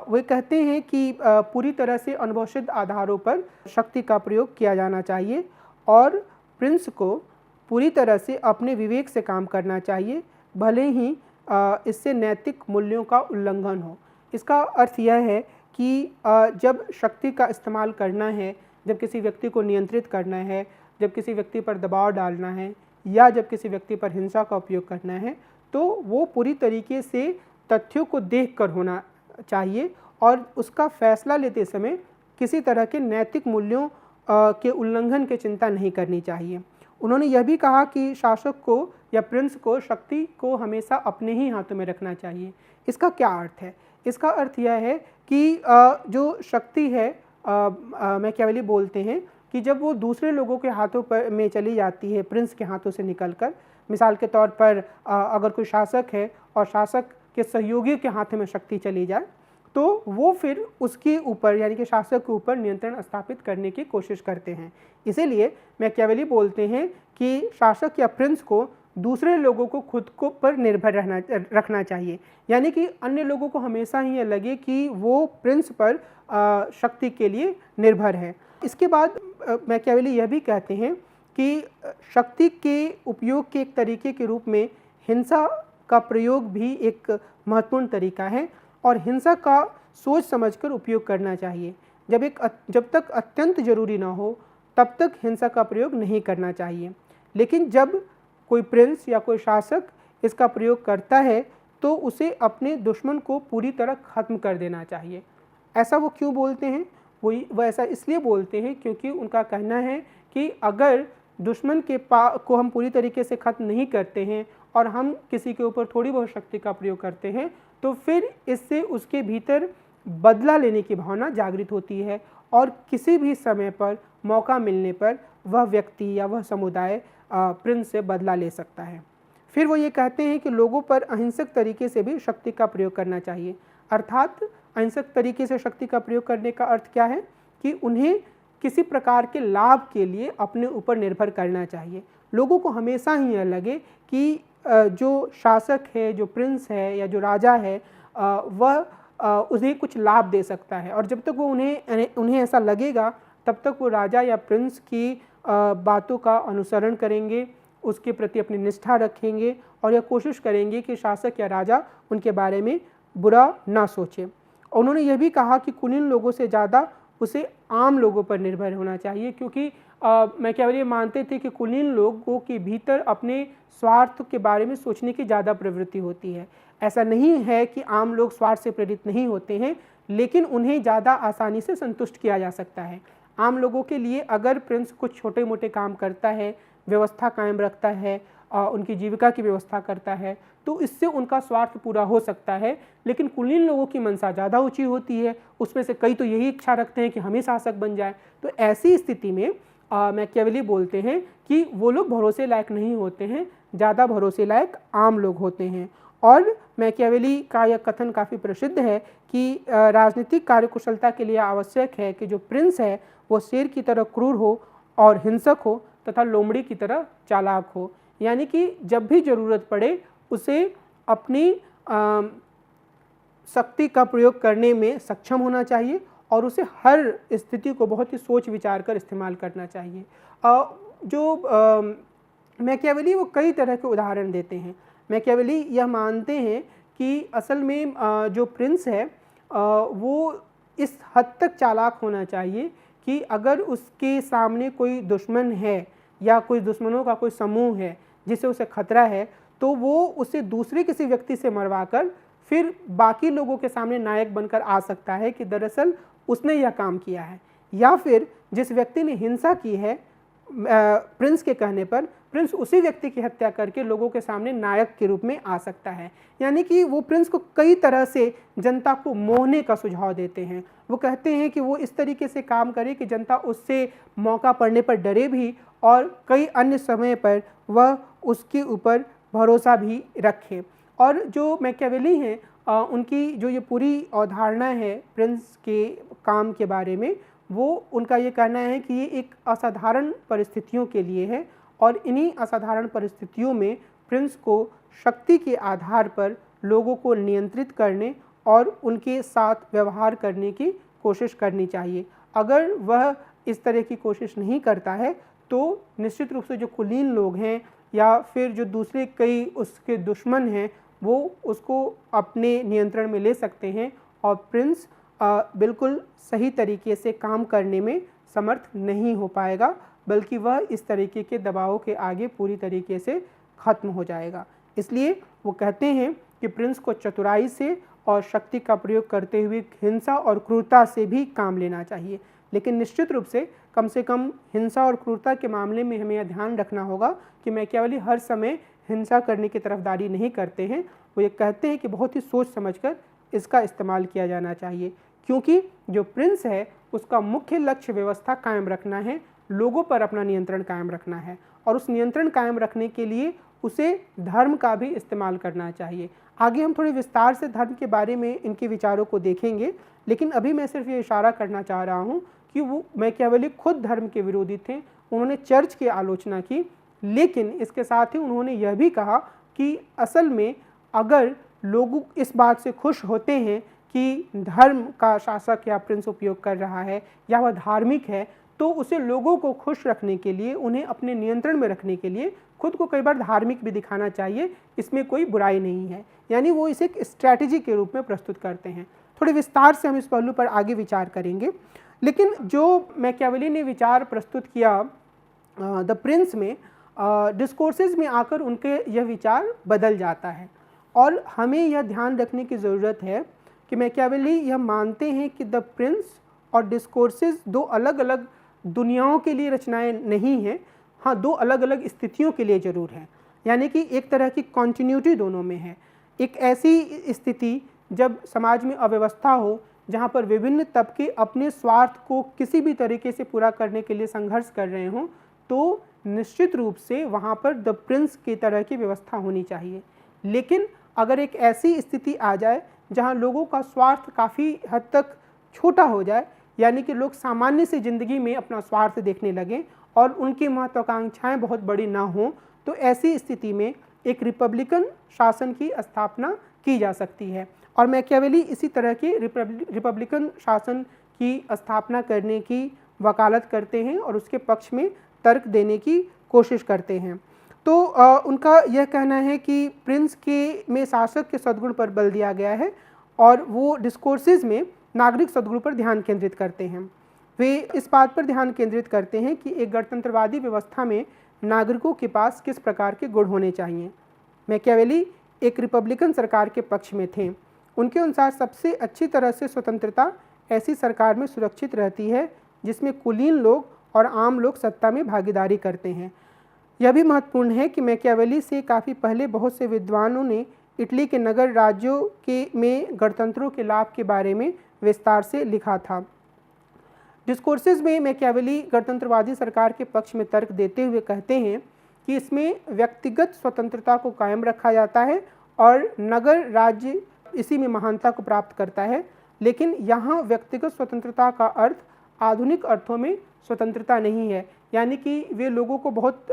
वे कहते हैं कि पूरी तरह से अनुभवसिद्ध आधारों पर शक्ति का प्रयोग किया जाना चाहिए और प्रिंस को पूरी तरह से अपने विवेक से काम करना चाहिए, भले ही इससे नैतिक मूल्यों का उल्लंघन हो। इसका अर्थ यह है कि जब शक्ति का इस्तेमाल करना है, जब किसी व्यक्ति को नियंत्रित करना है, जब किसी व्यक्ति पर दबाव डालना है या जब किसी व्यक्ति पर हिंसा का उपयोग करना है, तो वो पूरी तरीके से तथ्यों को देखकर होना चाहिए और उसका फैसला लेते समय किसी तरह के नैतिक मूल्यों के उल्लंघन की चिंता नहीं करनी चाहिए। उन्होंने यह भी कहा कि शासक को या प्रिंस को शक्ति को हमेशा अपने ही हाथों में रखना चाहिए। इसका क्या अर्थ है? इसका अर्थ यह है कि जो शक्ति है मैकियावेली बोलते हैं कि जब वो दूसरे लोगों के हाथों पर में चली जाती है, प्रिंस के हाथों से निकलकर, मिसाल के तौर पर अगर कोई शासक है और शासक के सहयोगी के हाथ में शक्ति चली जाए, तो वो फिर उसके ऊपर यानी कि शासक के ऊपर नियंत्रण स्थापित करने की कोशिश करते हैं। इसीलिए मैकियावेली बोलते हैं कि शासक या प्रिंस को दूसरे लोगों को खुद को पर निर्भर रखना चाहिए, यानी कि अन्य लोगों को हमेशा ही ये लगे कि वो प्रिंस पर शक्ति के लिए निर्भर है। इसके बाद मैकियावेली यह भी कहते हैं कि शक्ति के उपयोग के एक तरीके के रूप में हिंसा का प्रयोग भी एक महत्वपूर्ण तरीका है और हिंसा का सोच समझकर उपयोग करना चाहिए। जब तक अत्यंत जरूरी ना हो तब तक हिंसा का प्रयोग नहीं करना चाहिए, लेकिन जब कोई प्रिंस या कोई शासक इसका प्रयोग करता है तो उसे अपने दुश्मन को पूरी तरह ख़त्म कर देना चाहिए। ऐसा वो क्यों बोलते हैं? वो ऐसा इसलिए बोलते हैं क्योंकि उनका कहना है कि अगर दुश्मन को हम पूरी तरीके से ख़त्म नहीं करते हैं और हम किसी के ऊपर थोड़ी बहुत शक्ति का प्रयोग करते हैं तो फिर इससे उसके भीतर बदला लेने की भावना जागृत होती है और किसी भी समय पर मौका मिलने पर वह व्यक्ति या वह समुदाय प्रिंस से बदला ले सकता है। फिर वो ये कहते हैं कि लोगों पर अहिंसक तरीके से भी शक्ति का प्रयोग करना चाहिए। अर्थात अहिंसक तरीके से शक्ति का प्रयोग करने का अर्थ क्या है कि उन्हें किसी प्रकार के लाभ के लिए अपने ऊपर निर्भर करना चाहिए। लोगों को हमेशा ही यह लगे कि जो शासक है, जो प्रिंस है या जो राजा है वह उन्हें कुछ लाभ दे सकता है और जब तक वो उन्हें ऐसा लगेगा तब तक वो राजा या प्रिंस की बातों का अनुसरण करेंगे, उसके प्रति अपनी निष्ठा रखेंगे और यह कोशिश करेंगे कि शासक या राजा उनके बारे में बुरा ना सोचे। उन्होंने यह भी कहा कि कुलीन लोगों से ज़्यादा उसे आम लोगों पर निर्भर होना चाहिए, क्योंकि मैकियावेली मानते थे कि कुलीन लोगों के भीतर अपने स्वार्थ के बारे में सोचने की ज़्यादा प्रवृत्ति होती है। ऐसा नहीं है कि आम लोग स्वार्थ से प्रेरित नहीं होते हैं, लेकिन उन्हें ज़्यादा आसानी से संतुष्ट किया जा सकता है। आम लोगों के लिए अगर प्रिंस कुछ छोटे मोटे काम करता है, व्यवस्था कायम रखता है, उनकी जीविका की व्यवस्था करता है, तो इससे उनका स्वार्थ पूरा हो सकता है। लेकिन कुलीन लोगों की मनसा ज़्यादा ऊंची होती है, उसमें से कई तो यही इच्छा रखते हैं कि हम ही शासक बन जाए। तो ऐसी स्थिति में मैकियावेली बोलते हैं कि वो लोग भरोसे लायक नहीं होते हैं, ज़्यादा भरोसे लायक आम लोग होते हैं। और मैकियावेली का यह कथन काफ़ी प्रसिद्ध है कि राजनीतिक कार्यकुशलता के लिए आवश्यक है कि जो प्रिंस है वो शेर की तरह क्रूर हो और हिंसक हो तथा लोमड़ी की तरह चालाक हो, यानी कि जब भी ज़रूरत पड़े उसे अपनी शक्ति का प्रयोग करने में सक्षम होना चाहिए और उसे हर स्थिति को बहुत ही सोच विचार कर इस्तेमाल करना चाहिए। मैकियावेली वो कई तरह के उदाहरण देते हैं। मैकियावेली यह मानते हैं कि असल में जो प्रिंस है वो इस हद तक चालाक होना चाहिए कि अगर उसके सामने कोई दुश्मन है या कोई दुश्मनों का कोई समूह है जिससे उसे खतरा है, तो वो उसे दूसरे किसी व्यक्ति से मरवाकर फिर बाकी लोगों के सामने नायक बनकर आ सकता है कि दरअसल उसने यह काम किया है। या फिर जिस व्यक्ति ने हिंसा की है प्रिंस के कहने पर प्रिंस उसी व्यक्ति की हत्या करके लोगों के सामने नायक के रूप में आ सकता है। यानी कि वो प्रिंस को कई तरह से जनता को मोहने का सुझाव देते हैं। वो कहते हैं कि वो इस तरीके से काम करे कि जनता उससे मौका पड़ने पर डरे भी और कई अन्य समय पर वह उसके ऊपर भरोसा भी रखे। और जो मैकियावेली हैं उनकी जो ये पूरी अवधारणा है प्रिंस के काम के बारे में, वो उनका ये कहना है कि ये एक असाधारण परिस्थितियों के लिए है और इन्हीं असाधारण परिस्थितियों में प्रिंस को शक्ति के आधार पर लोगों को नियंत्रित करने और उनके साथ व्यवहार करने की कोशिश करनी चाहिए। अगर वह इस तरह की कोशिश नहीं करता है तो निश्चित रूप से जो कुलीन लोग हैं या फिर जो दूसरे कई उसके दुश्मन हैं वो उसको अपने नियंत्रण में ले सकते हैं और प्रिंस बिल्कुल सही तरीके से काम करने में समर्थ नहीं हो पाएगा, बल्कि वह इस तरीके के दबाव के आगे पूरी तरीके से ख़त्म हो जाएगा। इसलिए वो कहते हैं कि प्रिंस को चतुराई से और शक्ति का प्रयोग करते हुए हिंसा और क्रूरता से भी काम लेना चाहिए, लेकिन निश्चित रूप से कम हिंसा और क्रूरता के मामले में हमें यह ध्यान रखना होगा कि मैकियावेली हर समय हिंसा करने की तरफदारी नहीं करते हैं। वो ये कहते हैं कि बहुत ही सोच समझकर इसका इस्तेमाल किया जाना चाहिए, क्योंकि जो प्रिंस है उसका मुख्य लक्ष्य व्यवस्था कायम रखना है, लोगों पर अपना नियंत्रण कायम रखना है, और उस नियंत्रण कायम रखने के लिए उसे धर्म का भी इस्तेमाल करना चाहिए। आगे हम थोड़े विस्तार से धर्म के बारे में इनके विचारों को देखेंगे, लेकिन अभी मैं सिर्फ ये इशारा करना चाह रहा हूँ कि वो मैकियावेली खुद धर्म के विरोधी थे, उन्होंने चर्च की आलोचना की, लेकिन इसके साथ ही उन्होंने यह भी कहा कि असल में अगर लोग इस बात से खुश होते हैं कि धर्म का शासक या प्रिंस उपयोग कर रहा है या वह धार्मिक है, तो उसे लोगों को खुश रखने के लिए, उन्हें अपने नियंत्रण में रखने के लिए खुद को कई बार धार्मिक भी दिखाना चाहिए, इसमें कोई बुराई नहीं है। यानी वो इसे एक स्ट्रैटेजी के रूप में प्रस्तुत करते हैं। थोड़े विस्तार से हम इस पहलू पर आगे विचार करेंगे, लेकिन जो मैकियावेली ने विचार प्रस्तुत किया द प्रिंस में, डिस्कोर्सेज में आकर उनके यह विचार बदल जाता है। और हमें यह ध्यान रखने की ज़रूरत है कि मैकियावेली यह मानते हैं कि द प्रिंस और डिस्कोर्सेज दो अलग अलग दुनियाओं के लिए रचनाएं नहीं हैं, हाँ दो अलग अलग स्थितियों के लिए ज़रूर हैं। यानी कि एक तरह की कॉन्टिन्यूटी दोनों में है। एक ऐसी स्थिति जब समाज में अव्यवस्था हो, जहाँ पर विभिन्न तबके अपने स्वार्थ को किसी भी तरीके से पूरा करने के लिए संघर्ष कर रहे हों, तो निश्चित रूप से वहाँ पर द प्रिंस की तरह की व्यवस्था होनी चाहिए। लेकिन अगर एक ऐसी स्थिति आ जाए जहाँ लोगों का स्वार्थ काफ़ी हद तक छोटा हो जाए, यानी कि लोग सामान्य से ज़िंदगी में अपना स्वार्थ देखने लगें और उनकी महत्वाकांक्षाएं बहुत बड़ी ना हों, तो ऐसी स्थिति में एक रिपब्लिकन शासन की स्थापना की जा सकती है। और मैकियावेली इसी तरह के रिपब्लिकन शासन की स्थापना करने की वकालत करते हैं और उसके पक्ष में तर्क देने की कोशिश करते हैं। तो उनका यह कहना है कि प्रिंस के में शासक के सद्गुण पर बल दिया गया है और वो डिस्कोर्सेज में नागरिक सद्गुण पर ध्यान केंद्रित करते हैं। वे इस बात पर ध्यान केंद्रित करते हैं कि एक गणतंत्रवादी व्यवस्था में नागरिकों के पास किस प्रकार के गुण होने चाहिए। मैकियावेली एक रिपब्लिकन सरकार के पक्ष में थे। उनके अनुसार सबसे अच्छी तरह से स्वतंत्रता ऐसी सरकार में सुरक्षित रहती है जिसमें कुलीन लोग और आम लोग सत्ता में भागीदारी करते हैं। यह भी महत्वपूर्ण है कि मैकियावेली से काफ़ी पहले बहुत से विद्वानों ने इटली के नगर राज्यों के में गणतंत्रों के लाभ के बारे में विस्तार से लिखा था। डिस्कोर्सेज में मैकियावेली गणतंत्रवादी सरकार के पक्ष में तर्क देते हुए कहते हैं कि इसमें व्यक्तिगत स्वतंत्रता को कायम रखा जाता है और नगर राज्य इसी में महानता को प्राप्त करता है, लेकिन यहाँ व्यक्तिगत स्वतंत्रता का अर्थ आधुनिक अर्थों में स्वतंत्रता नहीं है। यानी कि वे लोगों को बहुत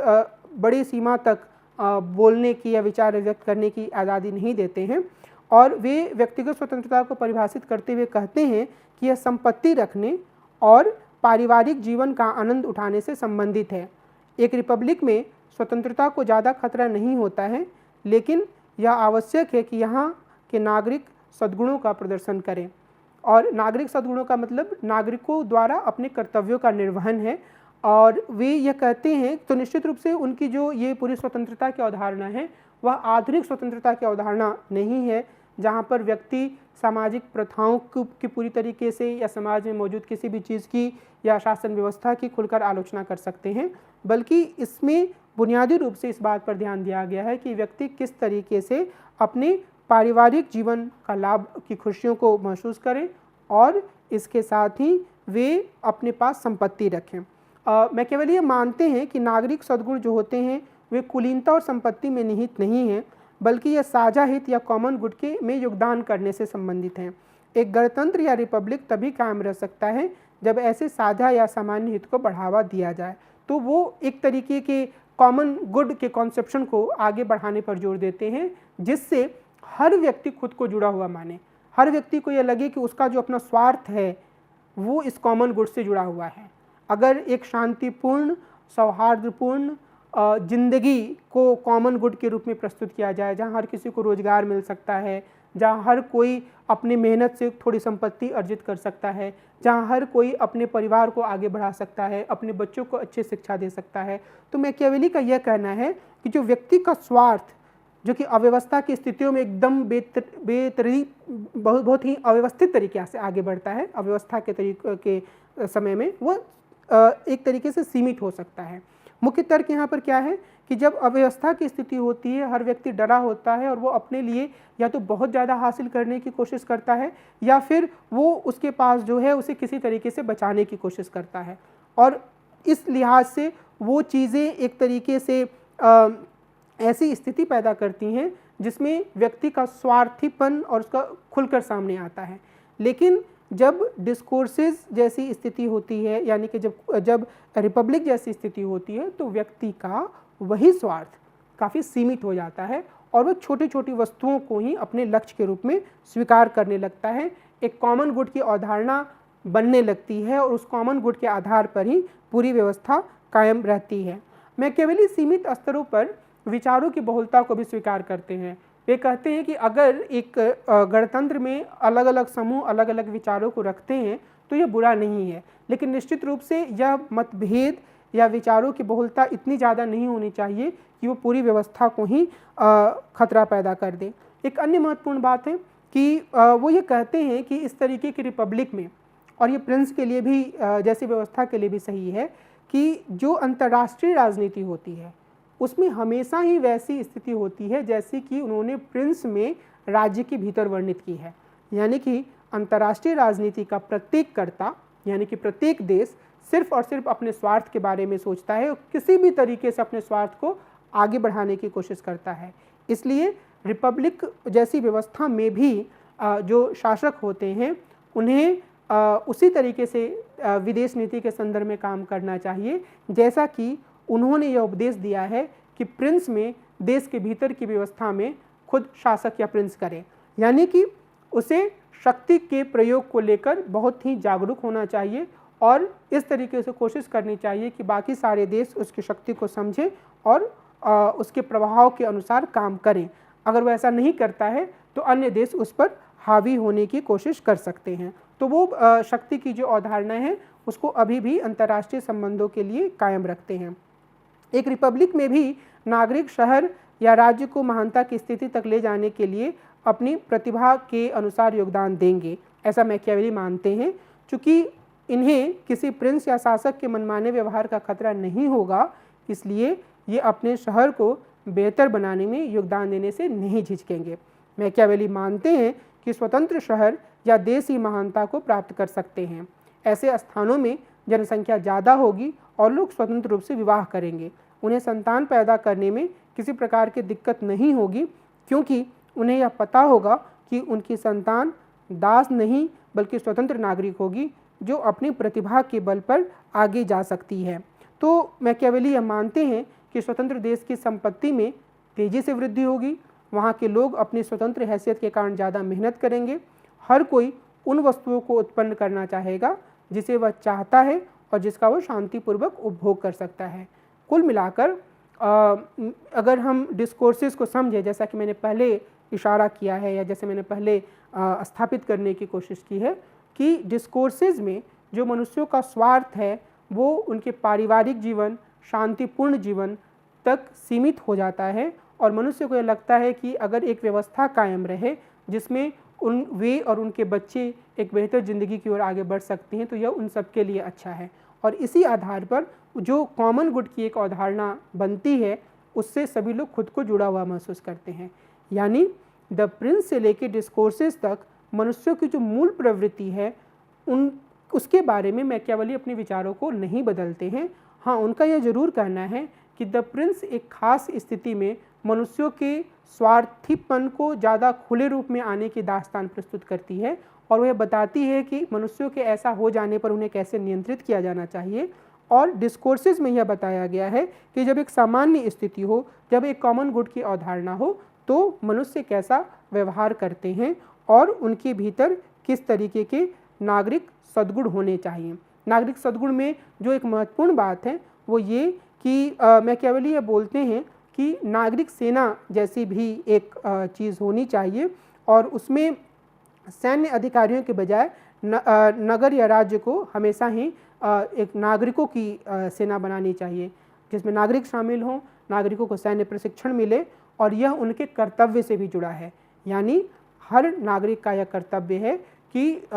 बड़ी सीमा तक बोलने की या विचार व्यक्त करने की आज़ादी नहीं देते हैं, और वे व्यक्तिगत स्वतंत्रता को परिभाषित करते हुए कहते हैं कि यह संपत्ति रखने और पारिवारिक जीवन का आनंद उठाने से संबंधित है। एक रिपब्लिक में स्वतंत्रता को ज़्यादा खतरा नहीं होता है, लेकिन यह आवश्यक है कि यहाँ के नागरिक सद्गुणों का प्रदर्शन करें। और नागरिक सद्गुणों का मतलब नागरिकों द्वारा अपने कर्तव्यों का निर्वहन है। और वे यह कहते हैं, तो निश्चित रूप से उनकी जो ये पूरी स्वतंत्रता की अवधारणा है वह आधुनिक स्वतंत्रता की अवधारणा नहीं है, जहाँ पर व्यक्ति सामाजिक प्रथाओं की पूरी तरीके से या समाज में मौजूद किसी भी चीज़ की या शासन व्यवस्था की खुलकर आलोचना कर सकते हैं, बल्कि इसमें बुनियादी रूप से इस बात पर ध्यान दिया गया है कि व्यक्ति किस तरीके से अपने पारिवारिक जीवन का लाभ की खुशियों को महसूस करें और इसके साथ ही वे अपने पास संपत्ति रखें। मैकियावेली मानते हैं कि नागरिक सद्गुण जो होते हैं वे कुलीनता और संपत्ति में निहित नहीं हैं, बल्कि यह साझा हित या कॉमन गुड के में योगदान करने से संबंधित हैं। एक गणतंत्र या रिपब्लिक तभी कायम रह सकता है जब ऐसे साझा या सामान्य हित को बढ़ावा दिया जाए। तो वो एक तरीके के कॉमन गुड के कॉन्सेप्शन को आगे बढ़ाने पर जोर देते हैं, जिससे हर व्यक्ति खुद को जुड़ा हुआ माने, हर व्यक्ति को यह लगे कि उसका जो अपना स्वार्थ है वो इस कॉमन गुड से जुड़ा हुआ है। अगर एक शांतिपूर्ण सौहार्दपूर्ण जिंदगी को कॉमन गुड के रूप में प्रस्तुत किया जाए, जहाँ हर किसी को रोजगार मिल सकता है, जहाँ हर कोई अपनी मेहनत से थोड़ी संपत्ति अर्जित कर सकता है, जहाँ हर कोई अपने परिवार को आगे बढ़ा सकता है, अपने बच्चों को अच्छी शिक्षा दे सकता है, तो मैकियावेली का यह कहना है कि जो व्यक्ति का स्वार्थ जो कि अव्यवस्था की स्थितियों में एकदम बहुत ही अव्यवस्थित तरीके से आगे बढ़ता है, अव्यवस्था के तरीके के समय में वो एक तरीके से सीमित हो सकता है। मुख्य तर्क यहाँ पर क्या है कि जब अव्यवस्था की स्थिति होती है, हर व्यक्ति डरा होता है और वो अपने लिए या तो बहुत ज़्यादा हासिल करने की कोशिश करता है या फिर वो उसके पास जो है उसे किसी तरीके से बचाने की कोशिश करता है, और इस लिहाज से वो चीज़ें एक तरीके से ऐसी स्थिति पैदा करती हैं जिसमें व्यक्ति का स्वार्थीपन और उसका खुलकर सामने आता है। लेकिन जब डिस्कोर्सेस जैसी स्थिति होती है, यानी कि जब रिपब्लिक जैसी स्थिति होती है, तो व्यक्ति का वही स्वार्थ काफ़ी सीमित हो जाता है और वह छोटी छोटी वस्तुओं को ही अपने लक्ष्य के रूप में स्वीकार करने लगता है। एक कॉमन गुड की अवधारणा बनने लगती है और उस कॉमन गुड के आधार पर ही पूरी व्यवस्था कायम रहती है। मैकियावेली सीमित स्तरों पर विचारों की बहुलता को भी स्वीकार करते हैं। वे कहते हैं कि अगर एक गणतंत्र में अलग अलग समूह अलग अलग विचारों को रखते हैं तो यह बुरा नहीं है, लेकिन निश्चित रूप से यह मतभेद या विचारों की बहुलता इतनी ज़्यादा नहीं होनी चाहिए कि वो पूरी व्यवस्था को ही खतरा पैदा कर दे। एक अन्य महत्वपूर्ण बात है कि वो ये कहते हैं कि इस तरीके की रिपब्लिक में, और ये प्रिंस के लिए भी जैसी व्यवस्था के लिए भी सही है, कि जो अंतर्राष्ट्रीय राजनीति होती है उसमें हमेशा ही वैसी स्थिति होती है जैसी कि उन्होंने प्रिंस में राज्य के भीतर वर्णित की है। यानी कि अंतर्राष्ट्रीय राजनीति का प्रत्येक कर्ता, यानी कि प्रत्येक देश सिर्फ और सिर्फ अपने स्वार्थ के बारे में सोचता है और किसी भी तरीके से अपने स्वार्थ को आगे बढ़ाने की कोशिश करता है। इसलिए रिपब्लिक जैसी व्यवस्था में भी जो शासक होते हैं उन्हें उसी तरीके से विदेश नीति के संदर्भ में काम करना चाहिए जैसा कि उन्होंने यह उपदेश दिया है कि प्रिंस में देश के भीतर की व्यवस्था में खुद शासक या प्रिंस करे। यानी कि उसे शक्ति के प्रयोग को लेकर बहुत ही जागरूक होना चाहिए और इस तरीके से कोशिश करनी चाहिए कि बाकी सारे देश उसकी शक्ति को समझें और उसके प्रभाव के अनुसार काम करें। अगर वो ऐसा नहीं करता है तो अन्य देश उस पर हावी होने की कोशिश कर सकते हैं। तो वो शक्ति की जो अवधारणा है उसको अभी भी अंतर्राष्ट्रीय संबंधों के लिए कायम रखते हैं। एक रिपब्लिक में भी नागरिक शहर या राज्य को महानता की स्थिति तक ले जाने के लिए अपनी प्रतिभा के अनुसार योगदान देंगे, ऐसा मैकियावेली मानते हैं। चूँकि इन्हें किसी प्रिंस या शासक के मनमाने व्यवहार का खतरा नहीं होगा, इसलिए ये अपने शहर को बेहतर बनाने में योगदान देने से नहीं झिझकेंगे। मैकियावेली मानते हैं कि स्वतंत्र शहर या देश ही महानता को प्राप्त कर सकते हैं। ऐसे स्थानों में जनसंख्या ज़्यादा होगी और लोग स्वतंत्र रूप से विवाह करेंगे। उन्हें संतान पैदा करने में किसी प्रकार की दिक्कत नहीं होगी, क्योंकि उन्हें यह पता होगा कि उनकी संतान दास नहीं बल्कि स्वतंत्र नागरिक होगी जो अपनी प्रतिभा के बल पर आगे जा सकती है। तो मैकियावेली यह मानते हैं कि स्वतंत्र देश की संपत्ति में तेज़ी से वृद्धि होगी, वहाँ के लोग अपनी स्वतंत्र हैसियत के कारण ज़्यादा मेहनत करेंगे, हर कोई उन वस्तुओं को उत्पन्न करना चाहेगा जिसे वह चाहता है और जिसका वो शांतिपूर्वक उपभोग कर सकता है। कुल मिलाकर अगर हम डिस्कोर्सेस को समझें, जैसा कि मैंने पहले इशारा किया है या जैसे मैंने पहले स्थापित करने की कोशिश की है कि डिस्कोर्सेस में जो मनुष्यों का स्वार्थ है वो उनके पारिवारिक जीवन, शांतिपूर्ण जीवन तक सीमित हो जाता है और मनुष्य को यह लगता है कि अगर एक व्यवस्था कायम रहे जिसमें वे और उनके बच्चे एक बेहतर ज़िंदगी की ओर आगे बढ़ सकते हैं तो यह उन सब के लिए अच्छा है। और इसी आधार पर जो कॉमन गुड की एक अवधारणा बनती है उससे सभी लोग खुद को जुड़ा हुआ महसूस करते हैं। यानी द प्रिंस से लेकर डिस्कोर्सेस तक मनुष्यों की जो मूल प्रवृत्ति है उसके बारे में मैकियावेली अपने विचारों को नहीं बदलते हैं। हाँ, उनका यह जरूर कहना है कि द प्रिंस एक खास स्थिति में मनुष्यों के स्वार्थीपन को ज़्यादा खुले रूप में आने की दास्तान प्रस्तुत करती है और वह बताती है कि मनुष्यों के ऐसा हो जाने पर उन्हें कैसे नियंत्रित किया जाना चाहिए। और डिस्कोर्सेस में यह बताया गया है कि जब एक सामान्य स्थिति हो, जब एक कॉमन गुड की अवधारणा हो, तो मनुष्य कैसा व्यवहार करते हैं और उनके भीतर किस तरीके के नागरिक सद्गुण होने चाहिए। नागरिक सद्गुण में जो एक महत्वपूर्ण बात है वो ये कि मैकियावेली ये बोलते हैं कि नागरिक सेना जैसी भी एक चीज़ होनी चाहिए और उसमें सैन्य अधिकारियों के बजाय नगर या राज्य को हमेशा ही एक नागरिकों की सेना बनानी चाहिए जिसमें नागरिक शामिल हों, नागरिकों को सैन्य प्रशिक्षण मिले और यह उनके कर्तव्य से भी जुड़ा है। यानी हर नागरिक का यह कर्तव्य है कि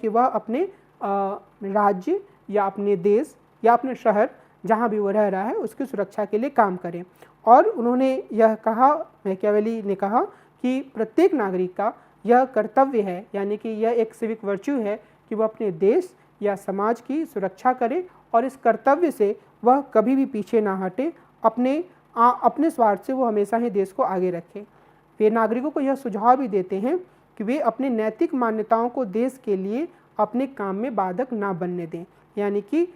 वह अपने राज्य या अपने देश या अपने शहर जहाँ भी वो रह रहा है उसकी सुरक्षा के लिए काम करें। और उन्होंने यह कहा, मैकियावेली ने कहा कि प्रत्येक नागरिक का यह कर्तव्य है, यानी कि यह एक सिविक वर्च्यू है कि वह अपने देश या समाज की सुरक्षा करे और इस कर्तव्य से वह कभी भी पीछे ना हटे, अपने स्वार्थ से वो हमेशा ही देश को आगे रखे। वे नागरिकों को यह सुझाव भी देते हैं कि वे अपने नैतिक मान्यताओं को देश के लिए अपने काम में बाधक ना बनने दें, यानी कि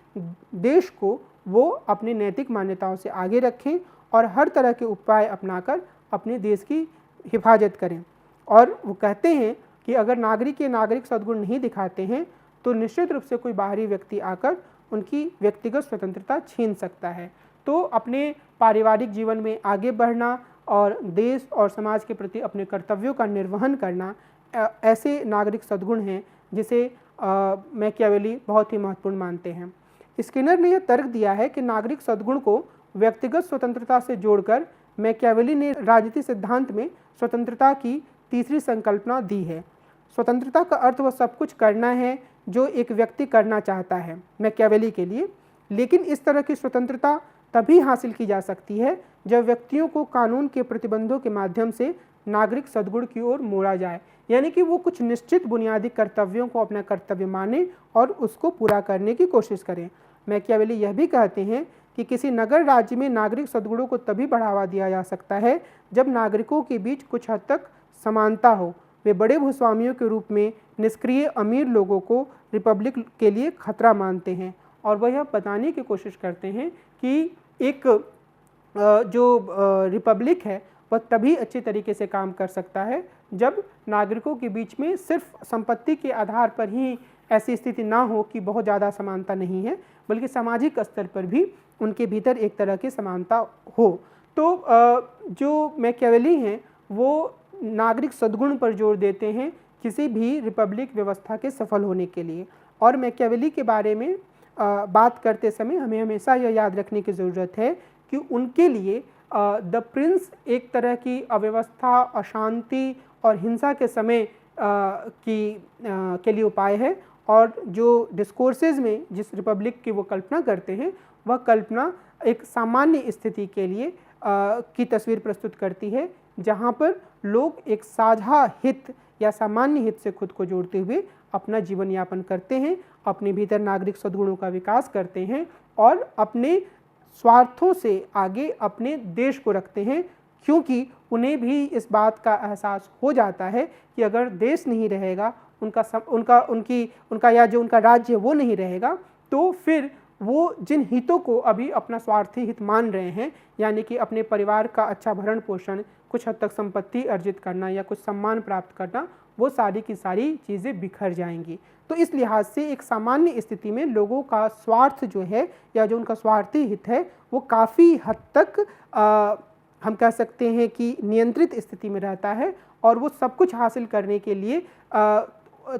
देश को वो अपनी नैतिक मान्यताओं से आगे रखें और हर तरह के उपाय अपनाकर अपने देश की हिफाजत करें। और वो कहते हैं कि अगर नागरिक ये नागरिक सद्गुण नहीं दिखाते हैं तो निश्चित रूप से कोई बाहरी व्यक्ति आकर उनकी व्यक्तिगत स्वतंत्रता छीन सकता है। तो अपने पारिवारिक जीवन में आगे बढ़ना और देश और समाज के प्रति अपने कर्तव्यों का निर्वहन करना ऐसे नागरिक सद्गुण हैं जिसे मैकियावेली बहुत ही महत्वपूर्ण मानते हैं। स्किनर ने यह तर्क दिया है कि नागरिक सद्गुण को व्यक्तिगत स्वतंत्रता से जोड़कर मैकियावेली ने राजनीति सिद्धांत में स्वतंत्रता की तीसरी संकल्पना दी है। स्वतंत्रता का अर्थ वह सब कुछ करना है जो एक व्यक्ति करना चाहता है मैकियावेली के लिए, लेकिन इस तरह की स्वतंत्रता तभी हासिल की जा सकती है जब व्यक्तियों को कानून के प्रतिबंधों के माध्यम से नागरिक सद्गुण की ओर मोड़ा जाए, यानी कि वो कुछ निश्चित बुनियादी कर्तव्यों को अपना कर्तव्य माने और उसको पूरा करने की कोशिश करें। मैकियावेली यह भी कहते हैं कि किसी नगर राज्य में नागरिक सद्गुणों को तभी बढ़ावा दिया जा सकता है जब नागरिकों के बीच कुछ हद तक समानता हो। वे बड़े भूस्वामियों के रूप में निष्क्रिय अमीर लोगों को रिपब्लिक के लिए खतरा मानते हैं और वह यह बताने की कोशिश करते हैं कि एक जो रिपब्लिक है वह तभी अच्छी तरीके से काम कर सकता है जब नागरिकों के बीच में सिर्फ संपत्ति के आधार पर ही ऐसी स्थिति ना हो कि बहुत ज़्यादा समानता नहीं है, बल्कि सामाजिक स्तर पर भी उनके भीतर एक तरह की समानता हो। तो जो मैकियावेली हैं वो नागरिक सद्गुण पर जोर देते हैं किसी भी रिपब्लिक व्यवस्था के सफल होने के लिए। और मैकियावेली के बारे में बात करते समय हमें हमेशा यह याद रखने की ज़रूरत है कि उनके लिए द प्रिंस एक तरह की अव्यवस्था, अशांति और हिंसा के समय के लिए उपाय है, और जो डिस्कोर्सेज में जिस रिपब्लिक की वो कल्पना करते हैं वह कल्पना एक सामान्य स्थिति के लिए की तस्वीर प्रस्तुत करती है, जहाँ पर लोग एक साझा हित या सामान्य हित से खुद को जोड़ते हुए अपना जीवन यापन करते हैं, अपने भीतर नागरिक सद्गुणों का विकास करते हैं और अपने स्वार्थों से आगे अपने देश को रखते हैं, क्योंकि उन्हें भी इस बात का एहसास हो जाता है कि अगर देश नहीं रहेगा, उनका या जो उनका राज्य वो नहीं रहेगा, तो फिर वो जिन हितों को अभी अपना स्वार्थी हित मान रहे हैं, यानी कि अपने परिवार का अच्छा भरण पोषण, कुछ हद तक संपत्ति अर्जित करना या कुछ सम्मान प्राप्त करना, वो सारी की सारी चीज़ें बिखर जाएंगी। तो इस लिहाज से एक सामान्य स्थिति में लोगों का स्वार्थ जो है या जो उनका स्वार्थी हित है वो काफ़ी हद तक हम कह सकते हैं कि नियंत्रित स्थिति में रहता है और वो सब कुछ हासिल करने के लिए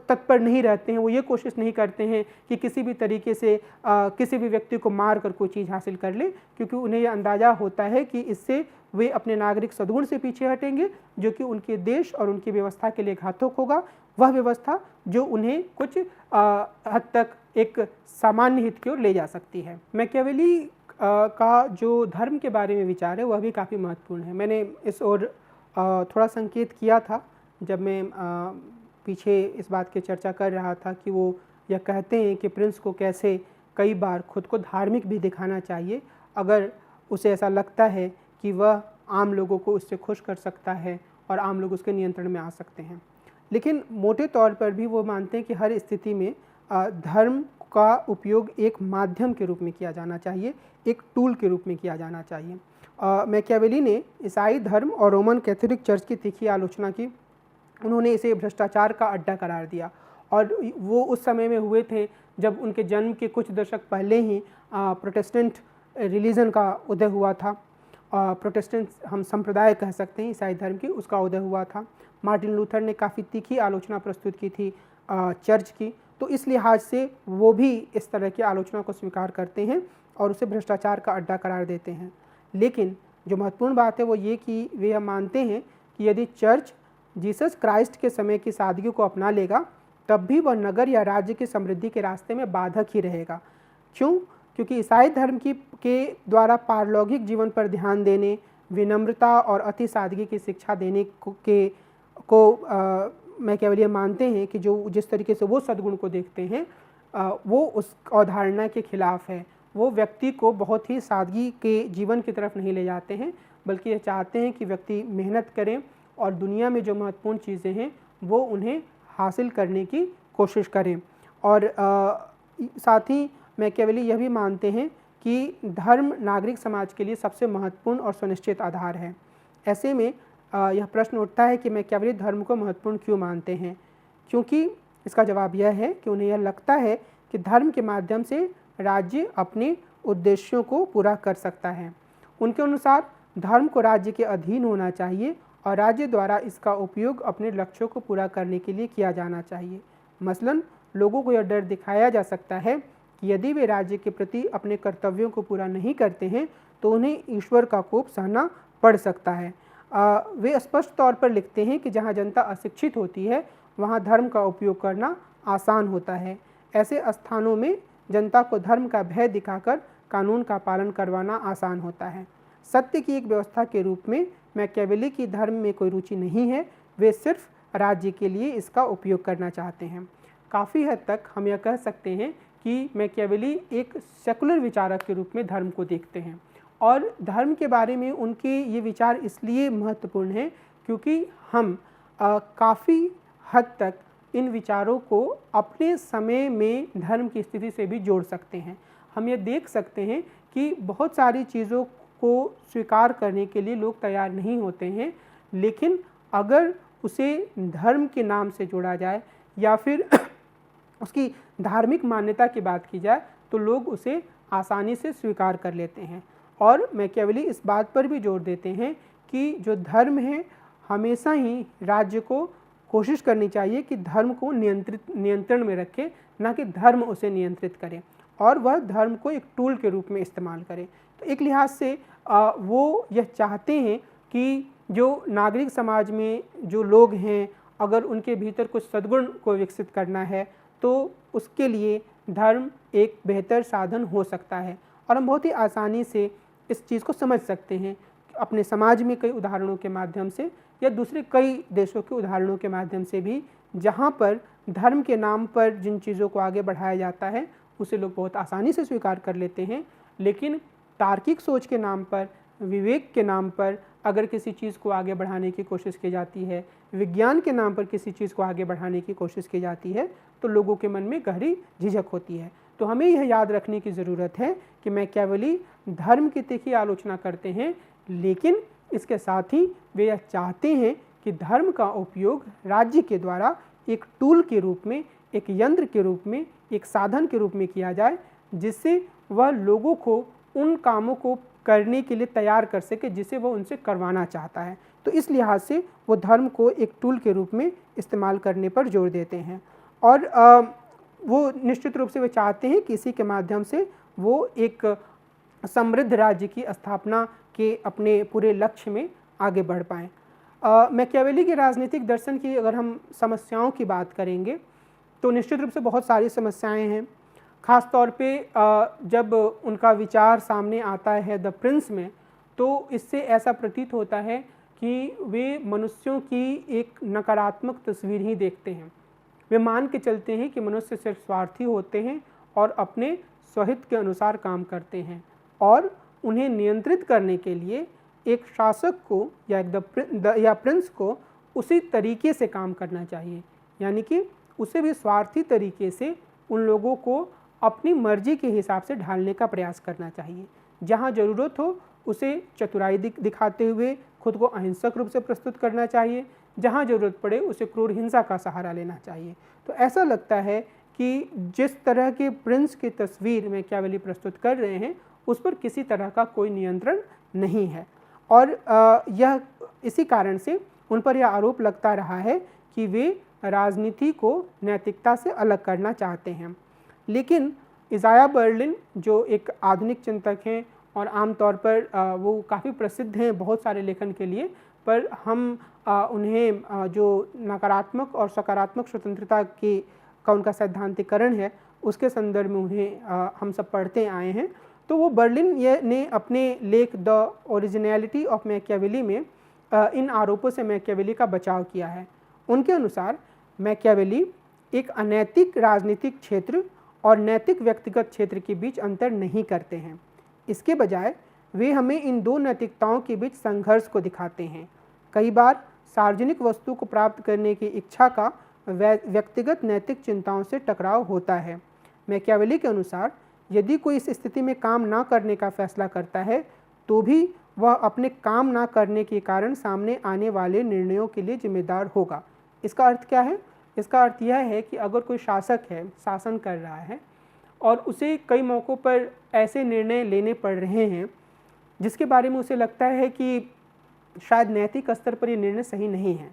तत्पर नहीं रहते हैं। वो ये कोशिश नहीं करते हैं कि किसी भी तरीके से किसी भी व्यक्ति को मार कर कोई चीज़ हासिल कर ले, क्योंकि उन्हें यह अंदाज़ा होता है कि इससे वे अपने नागरिक सद्गुण से पीछे हटेंगे, जो कि उनके देश और उनकी व्यवस्था के लिए घातक होगा। वह व्यवस्था जो उन्हें कुछ हद तक एक सामान्य हित की ओर ले जा सकती है। मैकियावेली का जो धर्म के बारे में विचार है वह भी काफ़ी महत्वपूर्ण है। मैंने इस ओर थोड़ा संकेत किया था जब मैं पीछे इस बात की चर्चा कर रहा था कि वो यह कहते हैं कि प्रिंस को कैसे कई बार खुद को धार्मिक भी दिखाना चाहिए अगर उसे ऐसा लगता है कि वह आम लोगों को उससे खुश कर सकता है और आम लोग उसके नियंत्रण में आ सकते हैं। लेकिन मोटे तौर पर भी वो मानते हैं कि हर स्थिति में धर्म का उपयोग एक माध्यम के रूप में किया जाना चाहिए, एक टूल के रूप में किया जाना चाहिए। मैकियावेली ने ईसाई धर्म और रोमन कैथोलिक चर्च की तीखी आलोचना की। उन्होंने इसे भ्रष्टाचार का अड्डा करार दिया और वो उस समय में हुए थे जब उनके जन्म के कुछ दशक पहले ही प्रोटेस्टेंट रिलीजन का उदय हुआ था। प्रोटेस्टेंट हम संप्रदाय कह सकते हैं ईसाई धर्म की, उसका उदय हुआ था। मार्टिन लूथर ने काफ़ी तीखी आलोचना प्रस्तुत की थी चर्च की, तो इस लिहाज से वो भी इस तरह की आलोचना को स्वीकार करते हैं और उसे भ्रष्टाचार का अड्डा करार देते हैं। लेकिन जो महत्वपूर्ण बात है वो ये कि वे यह मानते हैं कि यदि चर्च जीसस क्राइस्ट के समय की सादगी को अपना लेगा तब भी वह नगर या राज्य की समृद्धि के रास्ते में बाधक ही रहेगा। क्यों? क्योंकि ईसाई धर्म के द्वारा पारलौकिक जीवन पर ध्यान देने, विनम्रता और अति सादगी की शिक्षा देने को मैकियावेली मानते हैं कि जो जिस तरीके से वो सद्गुण को देखते हैं वो उस अवधारणा के खिलाफ है। वो व्यक्ति को बहुत ही सादगी के जीवन की तरफ नहीं ले जाते हैं, बल्कि ये चाहते हैं कि व्यक्ति मेहनत करें और दुनिया में जो महत्वपूर्ण चीज़ें हैं वो उन्हें हासिल करने की कोशिश करें। और साथ ही मैकियावेली यह भी मानते हैं कि धर्म नागरिक समाज के लिए सबसे महत्वपूर्ण और सुनिश्चित आधार है। ऐसे में यह प्रश्न उठता है कि मैकियावेली धर्म को महत्वपूर्ण क्यों मानते हैं? क्योंकि इसका जवाब यह है कि उन्हें यह लगता है कि धर्म के माध्यम से राज्य अपने उद्देश्यों को पूरा कर सकता है। उनके अनुसार धर्म को राज्य के अधीन होना चाहिए और राज्य द्वारा इसका उपयोग अपने लक्ष्यों को पूरा करने के लिए किया जाना चाहिए। मसलन लोगों को यह डर दिखाया जा सकता है कि यदि वे राज्य के प्रति अपने कर्तव्यों को पूरा नहीं करते हैं तो उन्हें ईश्वर का कोप सहना पड़ सकता है। वे स्पष्ट तौर पर लिखते हैं कि जहाँ जनता अशिक्षित होती है वहाँ धर्म का उपयोग करना आसान होता है। ऐसे स्थानों में जनता को धर्म का भय दिखाकर कानून का पालन करवाना आसान होता है। सत्य की एक व्यवस्था के रूप में मैकियावेली की धर्म में कोई रुचि नहीं है, वे सिर्फ राज्य के लिए इसका उपयोग करना चाहते हैं। काफ़ी हद तक हम यह कह सकते हैं कि मैकियावेली एक सेकुलर विचारक के रूप में धर्म को देखते हैं और धर्म के बारे में उनके ये विचार इसलिए महत्वपूर्ण हैं क्योंकि हम काफ़ी हद तक इन विचारों को अपने समय में धर्म की स्थिति से भी जोड़ सकते हैं। हम ये देख सकते हैं कि बहुत सारी चीज़ों को स्वीकार करने के लिए लोग तैयार नहीं होते हैं, लेकिन अगर उसे धर्म के नाम से जोड़ा जाए या फिर उसकी धार्मिक मान्यता की बात की जाए तो लोग उसे आसानी से स्वीकार कर लेते हैं। और मैकियावेली इस बात पर भी जोर देते हैं कि जो धर्म है हमेशा ही राज्य को कोशिश करनी चाहिए कि धर्म को नियंत्रण में रखे, ना कि धर्म उसे नियंत्रित करे और वह धर्म को एक टूल के रूप में इस्तेमाल करे। तो एक लिहाज से वो यह चाहते हैं कि जो नागरिक समाज में जो लोग हैं अगर उनके भीतर कुछ सद्गुण को विकसित करना है तो उसके लिए धर्म एक बेहतर साधन हो सकता है। और हम बहुत ही आसानी से इस चीज़ को समझ सकते हैं अपने समाज में कई उदाहरणों के माध्यम से या दूसरे कई देशों के उदाहरणों के माध्यम से भी, जहाँ पर धर्म के नाम पर जिन चीज़ों को आगे बढ़ाया जाता है उसे लोग बहुत आसानी से स्वीकार कर लेते हैं, लेकिन तार्किक सोच के नाम पर, विवेक के नाम पर अगर किसी चीज़ को आगे बढ़ाने की कोशिश की जाती है, विज्ञान के नाम पर किसी चीज़ को आगे बढ़ाने की कोशिश की जाती है तो लोगों के मन में गहरी झिझक होती है। तो हमें यह याद रखने की ज़रूरत है कि मैकियावेली धर्म की तीखी आलोचना करते हैं, लेकिन इसके साथ ही वे यह चाहते हैं कि धर्म का उपयोग राज्य के द्वारा एक टूल के रूप में, एक यंत्र के रूप में, एक साधन के रूप में किया जाए, जिससे वह लोगों को उन कामों को करने के लिए तैयार कर सके जिसे वह उनसे करवाना चाहता है। तो इस लिहाज से वो धर्म को एक टूल के रूप में इस्तेमाल करने पर जोर देते हैं और वो निश्चित रूप से वे चाहते हैं कि इसी के माध्यम से वो एक समृद्ध राज्य की स्थापना के अपने पूरे लक्ष्य में आगे बढ़ पाएँ। मैकियावेली के राजनीतिक दर्शन की अगर हम समस्याओं की बात करेंगे तो निश्चित रूप से बहुत सारी समस्याएं हैं। ख़ास तौर पे जब उनका विचार सामने आता है द प्रिंस में, तो इससे ऐसा प्रतीत होता है कि वे मनुष्यों की एक नकारात्मक तस्वीर ही देखते हैं। वे मान के चलते हैं कि मनुष्य सिर्फ स्वार्थी होते हैं और अपने स्वहित के अनुसार काम करते हैं और उन्हें नियंत्रित करने के लिए एक शासक को या प्रिंस को उसी तरीके से काम करना चाहिए, यानी कि उसे भी स्वार्थी तरीके से उन लोगों को अपनी मर्जी के हिसाब से ढालने का प्रयास करना चाहिए। जहाँ ज़रूरत हो उसे चतुराई दिखाते हुए खुद को अहिंसक रूप से प्रस्तुत करना चाहिए, जहाँ ज़रूरत पड़े उसे क्रूर हिंसा का सहारा लेना चाहिए। तो ऐसा लगता है कि जिस तरह के प्रिंस की तस्वीर मैकियावेली प्रस्तुत कर रहे हैं उस पर किसी तरह का कोई नियंत्रण नहीं है और यह इसी कारण से उन पर यह आरोप लगता रहा है कि वे राजनीति को नैतिकता से अलग करना चाहते हैं। लेकिन इज़ाया बर्लिन जो एक आधुनिक चिंतक हैं और आमतौर पर वो काफ़ी प्रसिद्ध हैं बहुत सारे लेखन के लिए, पर हम उन्हें जो नकारात्मक और सकारात्मक स्वतंत्रता का उनका सैद्धांतिकरण है उसके संदर्भ में उन्हें हम सब पढ़ते आए हैं। तो वो बर्लिन ने अपने लेख द ओरिजिनलिटी ऑफ मैकियावेली में इन आरोपों से मैकियावेली का बचाव किया है। उनके अनुसार मैकियावेली एक अनैतिक राजनीतिक क्षेत्र और नैतिक व्यक्तिगत क्षेत्र के बीच अंतर नहीं करते हैं। इसके बजाय वे हमें इन दो नैतिकताओं के बीच संघर्ष को दिखाते हैं। कई बार सार्वजनिक वस्तु को प्राप्त करने की इच्छा का व्यक्तिगत नैतिक चिंताओं से टकराव होता है। मैकियावेली के अनुसार यदि कोई इस स्थिति में काम ना करने का फैसला करता है तो भी वह अपने काम ना करने के कारण सामने आने वाले निर्णयों के लिए जिम्मेदार होगा। इसका अर्थ क्या है? इसका अर्थ यह है कि अगर कोई शासक है, शासन कर रहा है और उसे कई मौक़ों पर ऐसे निर्णय लेने पड़ रहे हैं जिसके बारे में उसे लगता है कि शायद नैतिक स्तर पर ये निर्णय सही नहीं है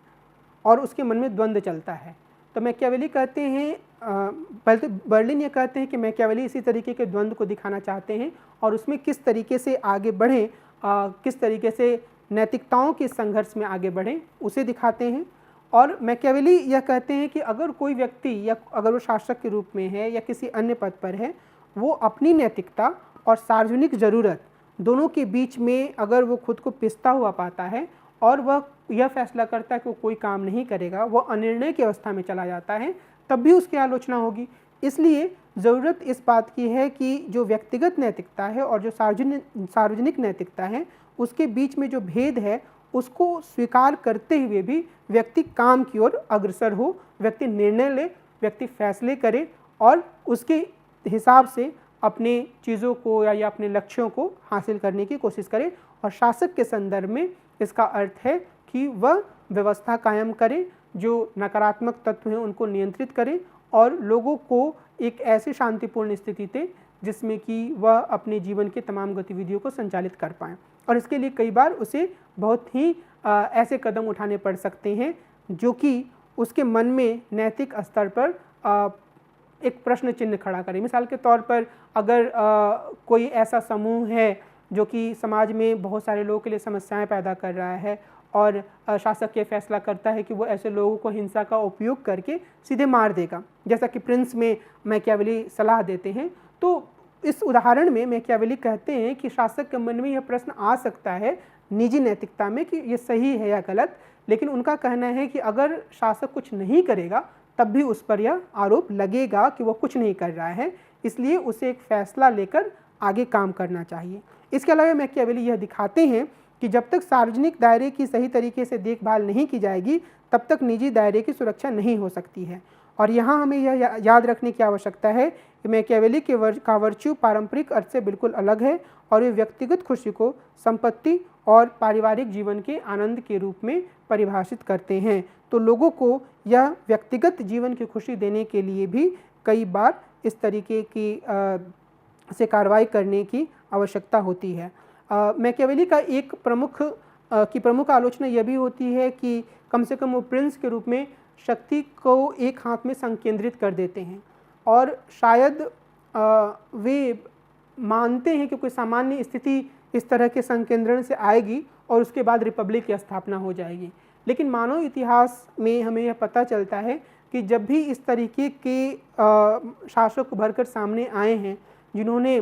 और उसके मन में द्वंद्व चलता है, तो मैकियावेली कहते हैं, पहले तो बर्लिन ये कहते हैं कि मैकियावेली इसी तरीके के द्वंद्व को दिखाना चाहते हैं और उसमें किस तरीके से आगे बढ़ें, किस तरीके से नैतिकताओं के संघर्ष में आगे बढ़ें उसे दिखाते हैं। और मैकियावेली यह कहते हैं कि अगर कोई व्यक्ति या अगर वो शासक के रूप में है या किसी अन्य पद पर है, वो अपनी नैतिकता और सार्वजनिक ज़रूरत दोनों के बीच में अगर वो खुद को पिसता हुआ पाता है और वह यह फैसला करता है कि वो कोई काम नहीं करेगा, वो अनिर्णय की अवस्था में चला जाता है, तब भी उसकी आलोचना होगी। इसलिए ज़रूरत इस बात की है कि जो व्यक्तिगत नैतिकता है और जो सार्वजनिक नैतिकता है उसके बीच में जो भेद है उसको स्वीकार करते हुए भी व्यक्ति काम की ओर अग्रसर हो, व्यक्ति निर्णय ले, व्यक्ति फैसले करे और उसके हिसाब से अपने चीज़ों को या अपने लक्ष्यों को हासिल करने की कोशिश करे। और शासक के संदर्भ में इसका अर्थ है कि वह व्यवस्था कायम करे, जो नकारात्मक तत्व हैं उनको नियंत्रित करे और लोगों को एक ऐसी शांतिपूर्ण स्थिति दे जिसमें कि वह अपने जीवन के तमाम गतिविधियों को संचालित कर पाएँ। और इसके लिए कई बार उसे बहुत ही ऐसे कदम उठाने पड़ सकते हैं जो कि उसके मन में नैतिक स्तर पर एक प्रश्न चिन्ह खड़ा करें। मिसाल के तौर पर अगर कोई ऐसा समूह है जो कि समाज में बहुत सारे लोगों के लिए समस्याएं पैदा कर रहा है और शासक ये फैसला करता है कि वो ऐसे लोगों को हिंसा का उपयोग करके सीधे मार देगा, जैसा कि प्रिंस में मैकियावेली सलाह देते हैं। तो इस उदाहरण में मैकियावेली कहते हैं कि शासक के मन में यह प्रश्न आ सकता है निजी नैतिकता में कि ये सही है या गलत, लेकिन उनका कहना है कि अगर शासक कुछ नहीं करेगा तब भी उस पर यह आरोप लगेगा कि वो कुछ नहीं कर रहा है, इसलिए उसे एक फैसला लेकर आगे काम करना चाहिए। इसके अलावा मैकियावेली यह दिखाते हैं कि जब तक सार्वजनिक दायरे की सही तरीके से देखभाल नहीं की जाएगी तब तक निजी दायरे की सुरक्षा नहीं हो सकती है। और यहाँ हमें यह याद रखने की आवश्यकता है कि मैकियावेली का वर्च्यू पारंपरिक अर्थ से बिल्कुल अलग है और वे व्यक्तिगत खुशी को संपत्ति और पारिवारिक जीवन के आनंद के रूप में परिभाषित करते हैं। तो लोगों को यह व्यक्तिगत जीवन की खुशी देने के लिए भी कई बार इस तरीके की से कार्रवाई करने की आवश्यकता होती है। मैकियावेली का एक प्रमुख आलोचना यह भी होती है कि कम से कम वो प्रिंस के रूप में शक्ति को एक हाथ में संकेंद्रित कर देते हैं और शायद वे मानते हैं कि कोई सामान्य स्थिति इस तरह के संकेंद्रण से आएगी और उसके बाद रिपब्लिक की स्थापना हो जाएगी। लेकिन मानव इतिहास में हमें यह पता चलता है कि जब भी इस तरीके के शासक उभरकर सामने आए हैं जिन्होंने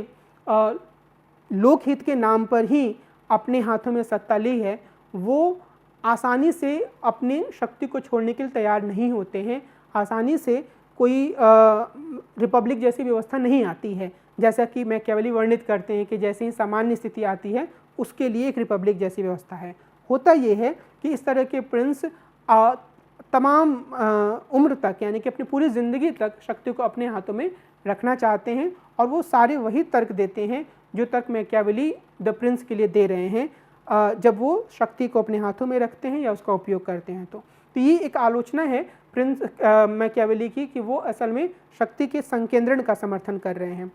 लोकहित के नाम पर ही अपने हाथों में सत्ता ली है, वो आसानी से अपनी शक्ति को छोड़ने के लिए तैयार नहीं होते हैं। आसानी से कोई रिपब्लिक जैसी व्यवस्था नहीं आती है, जैसा कि मैकियावेली वर्णित करते हैं कि जैसे ही सामान्य स्थिति आती है उसके लिए एक रिपब्लिक जैसी व्यवस्था है। होता ये है कि इस तरह के प्रिंस तमाम उम्र तक यानी कि अपनी पूरी ज़िंदगी तक शक्ति को अपने हाथों में रखना चाहते हैं और वो सारे वही तर्क देते हैं जो तर्क मैकियावेली द प्रिंस के लिए दे रहे हैं जब वो शक्ति को अपने हाथों में रखते हैं या उसका उपयोग करते हैं। तो ये एक आलोचना है प्रिंस मैकियावेली की कि वो असल में शक्ति के संकेंद्रण का समर्थन कर रहे हैं।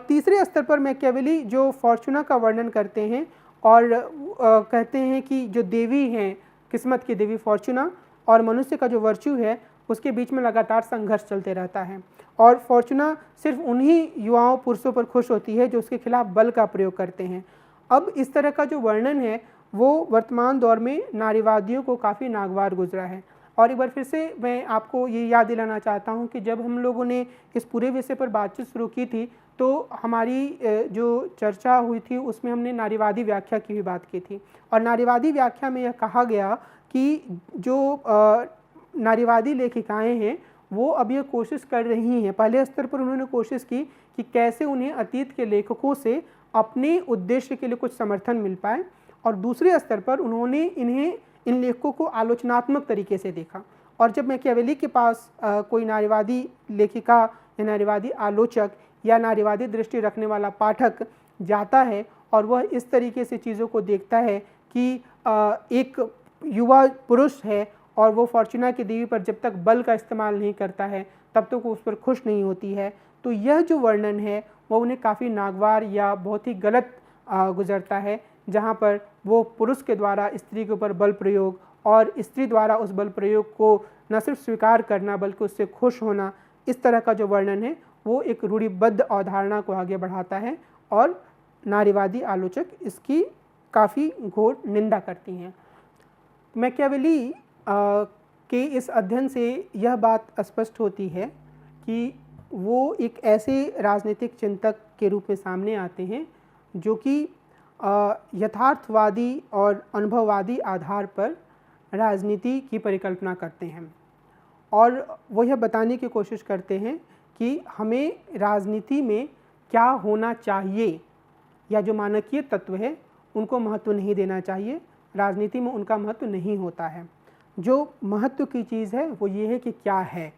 तीसरे स्तर पर मैकियावेली जो फॉर्चूना का वर्णन करते हैं और कहते हैं कि जो देवी हैं, किस्मत की देवी फॉर्चूना और मनुष्य का जो वर्च्यू है उसके बीच में लगातार संघर्ष चलते रहता है और फॉर्चूना सिर्फ उन्हीं युवाओं पुरुषों पर खुश होती है जो उसके खिलाफ बल का प्रयोग करते हैं। अब इस तरह का जो वर्णन है वो वर्तमान दौर में नारीवादियों को काफ़ी नागवार गुजरा है। और एक बार फिर से मैं आपको ये याद दिलाना चाहता हूँ कि जब हम लोगों ने इस पूरे विषय पर बातचीत शुरू की थी तो हमारी जो चर्चा हुई थी उसमें हमने नारीवादी व्याख्या की भी बात की थी। और नारीवादी व्याख्या में यह कहा गया कि जो नारीवादी लेखिकाएं हैं वो अब ये कोशिश कर रही हैं, पहले स्तर पर उन्होंने कोशिश की कि कैसे उन्हें अतीत के लेखकों से अपने उद्देश्य के लिए कुछ समर्थन मिल पाए, और दूसरे स्तर पर उन्होंने इन लेखकों को आलोचनात्मक तरीके से देखा। और जब मैकियावेली के पास कोई नारीवादी लेखिका या नारीवादी आलोचक या नारीवादी दृष्टि रखने वाला पाठक जाता है और वह इस तरीके से चीज़ों को देखता है कि एक युवा पुरुष है और वो फॉर्चूना की देवी पर जब तक बल का इस्तेमाल नहीं करता है तब तक वो उस पर खुश नहीं होती है, तो यह जो वर्णन है वो उन्हें काफ़ी नागवार या बहुत ही गलत गुजरता है, जहाँ पर वो पुरुष के द्वारा स्त्री के ऊपर बल प्रयोग और स्त्री द्वारा उस बल प्रयोग को न सिर्फ स्वीकार करना बल्कि उससे खुश होना, इस तरह का जो वर्णन है वो एक रूढ़िबद्ध अवधारणा को आगे बढ़ाता है और नारीवादी आलोचक इसकी काफ़ी घोर निंदा करती हैं। मैकियावेली के इस अध्ययन से यह बात स्पष्ट होती है कि वो एक ऐसे राजनीतिक चिंतक के रूप में सामने आते हैं जो कि यथार्थवादी और अनुभववादी आधार पर राजनीति की परिकल्पना करते हैं, और वो यह बताने की कोशिश करते हैं कि हमें राजनीति में क्या होना चाहिए, या जो मानकीय तत्व है उनको महत्व नहीं देना चाहिए, राजनीति में उनका महत्व नहीं होता है। जो महत्व की चीज़ है वो ये है कि क्या है,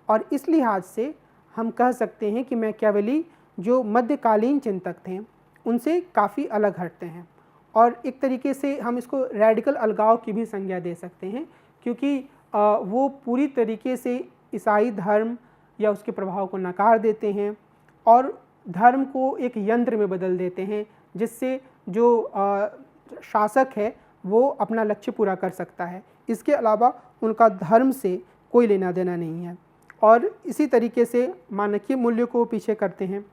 और इस लिहाज से हम कह सकते हैं कि मैकियावेली जो मध्यकालीन चिंतक थे उनसे काफ़ी अलग हटते हैं, और एक तरीके से हम इसको रैडिकल अलगाव की भी संज्ञा दे सकते हैं, क्योंकि वो पूरी तरीके से ईसाई धर्म या उसके प्रभाव को नकार देते हैं और धर्म को एक यंत्र में बदल देते हैं जिससे जो शासक है वो अपना लक्ष्य पूरा कर सकता है। इसके अलावा उनका धर्म से कोई लेना देना नहीं है, और इसी तरीके से मानकीय मूल्यों को पीछे करते हैं।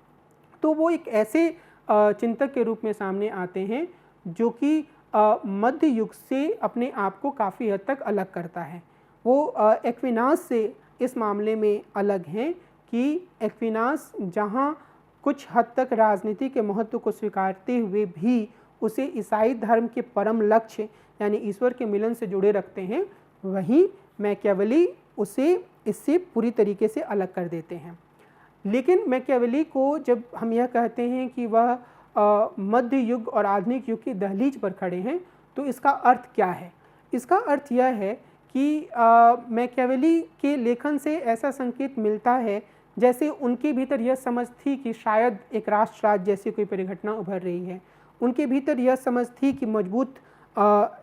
तो वो एक ऐसे चिंतक के रूप में सामने आते हैं जो कि मध्य युग से अपने आप को काफ़ी हद तक अलग करता है। वो एक्विनास से इस मामले में अलग हैं कि एक्विनास जहाँ कुछ हद तक राजनीति के महत्व को स्वीकारते हुए भी उसे ईसाई धर्म के परम लक्ष्य यानी ईश्वर के मिलन से जुड़े रखते हैं, वहीं मैकियावेली उसे इससे पूरी तरीके से अलग कर देते हैं। लेकिन मैकियावेली को जब हम यह कहते हैं कि वह मध्य युग और आधुनिक युग की दहलीज पर खड़े हैं, तो इसका अर्थ क्या है? इसका अर्थ यह है कि मैकियावेली के लेखन से ऐसा संकेत मिलता है जैसे उनके भीतर यह समझ थी कि शायद एक राष्ट्र राज्य जैसी कोई परिघटना उभर रही है, उनके भीतर यह समझ थी कि मजबूत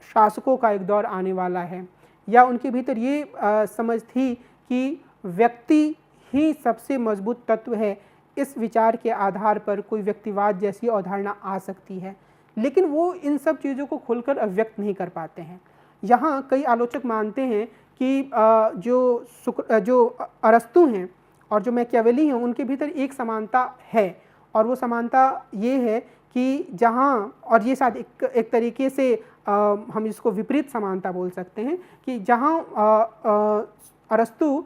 शासकों का एक दौर आने वाला है, या उनके भीतर ये समझ थी कि व्यक्ति ही सबसे मजबूत तत्व है, इस विचार के आधार पर कोई व्यक्तिवाद जैसी अवधारणा आ सकती है। लेकिन वो इन सब चीज़ों को खुलकर अभिव्यक्त नहीं कर पाते हैं। यहाँ कई आलोचक मानते हैं कि जो अरस्तु हैं और जो मैकियावेली हैं उनके भीतर एक समानता है, और वो समानता ये है कि जहाँ, और ये शायद एक तरीके से हम इसको विपरीत समानता बोल सकते हैं, कि जहाँ अरस्तु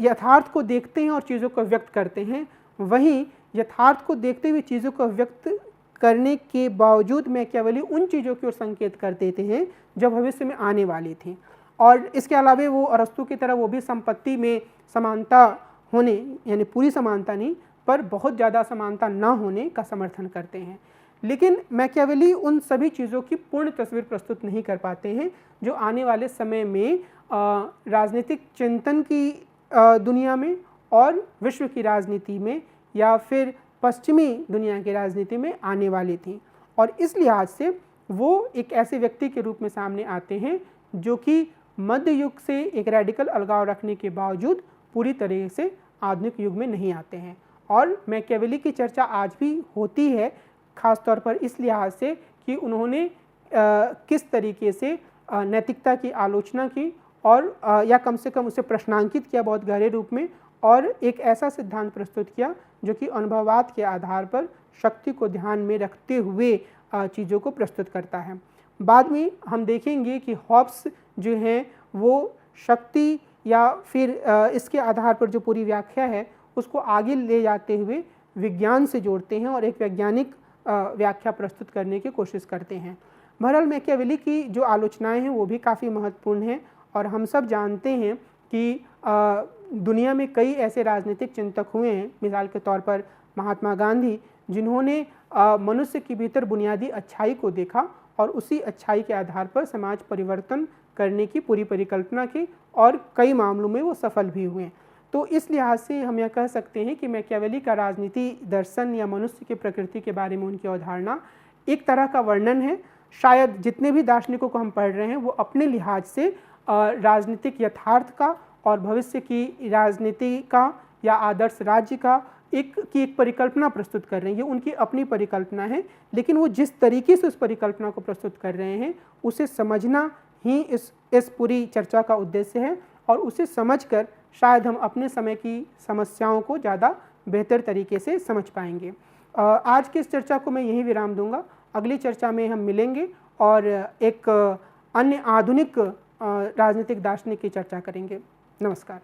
यथार्थ को देखते हैं और चीज़ों को व्यक्त करते हैं, वहीं यथार्थ को देखते हुए चीज़ों को व्यक्त करने के बावजूद मैकियावेली उन चीज़ों की ओर संकेत कर देते हैं जो भविष्य में आने वाली थी। और इसके अलावा वो अरस्तु की तरह वो भी संपत्ति में समानता होने, यानी पूरी समानता नहीं पर बहुत ज़्यादा समानता ना होने का समर्थन करते हैं। लेकिन मैकियावेली उन सभी चीज़ों की पूर्ण तस्वीर प्रस्तुत नहीं कर पाते हैं जो आने वाले समय में राजनीतिक चिंतन की दुनिया में और विश्व की राजनीति में या फिर पश्चिमी दुनिया की राजनीति में आने वाली थी। और इस लिहाज से वो एक ऐसे व्यक्ति के रूप में सामने आते हैं जो कि मध्य युग से एक रैडिकल अलगाव रखने के बावजूद पूरी तरह से आधुनिक युग में नहीं आते हैं। और मैकियावेली की चर्चा आज भी होती है, ख़ास तौर पर इस लिहाज से कि उन्होंने किस तरीके से नैतिकता की आलोचना की और या कम से कम उसे प्रश्नांकित किया बहुत गहरे रूप में, और एक ऐसा सिद्धांत प्रस्तुत किया जो कि अनुभववाद के आधार पर शक्ति को ध्यान में रखते हुए चीज़ों को प्रस्तुत करता है। बाद में हम देखेंगे कि हॉब्स जो हैं वो शक्ति या फिर इसके आधार पर जो पूरी व्याख्या है उसको आगे ले जाते हुए विज्ञान से जोड़ते हैं और एक वैज्ञानिक व्याख्या प्रस्तुत करने की कोशिश करते हैं। बहरहाल मैकियावेली की जो आलोचनाएं हैं वो भी काफ़ी महत्वपूर्ण हैं और हम सब जानते हैं कि दुनिया में कई ऐसे राजनीतिक चिंतक हुए हैं, मिसाल के तौर पर महात्मा गांधी, जिन्होंने मनुष्य के भीतर बुनियादी अच्छाई को देखा और उसी अच्छाई के आधार पर समाज परिवर्तन करने की पूरी परिकल्पना की और कई मामलों में वो सफल भी हुए। तो इस लिहाज से हम यह कह सकते हैं कि मैकियावेली का राजनीति दर्शन या मनुष्य की प्रकृति के बारे में उनकी अवधारणा एक तरह का वर्णन है। शायद जितने भी दार्शनिकों को हम पढ़ रहे हैं वो अपने लिहाज से राजनीतिक यथार्थ का और भविष्य की राजनीति का या आदर्श राज्य का एक परिकल्पना प्रस्तुत कर रहे हैं। ये उनकी अपनी परिकल्पना है, लेकिन वो जिस तरीके से उस परिकल्पना को प्रस्तुत कर रहे हैं उसे समझना ही इस पूरी चर्चा का उद्देश्य है और उसे समझकर शायद हम अपने समय की समस्याओं को ज़्यादा बेहतर तरीके से समझ पाएंगे। आज की इस चर्चा को मैं यहीं विराम दूंगा। अगली चर्चा में हम मिलेंगे और एक अन्य आधुनिक राजनीतिक दार्शनिक की चर्चा करेंगे। नमस्कार।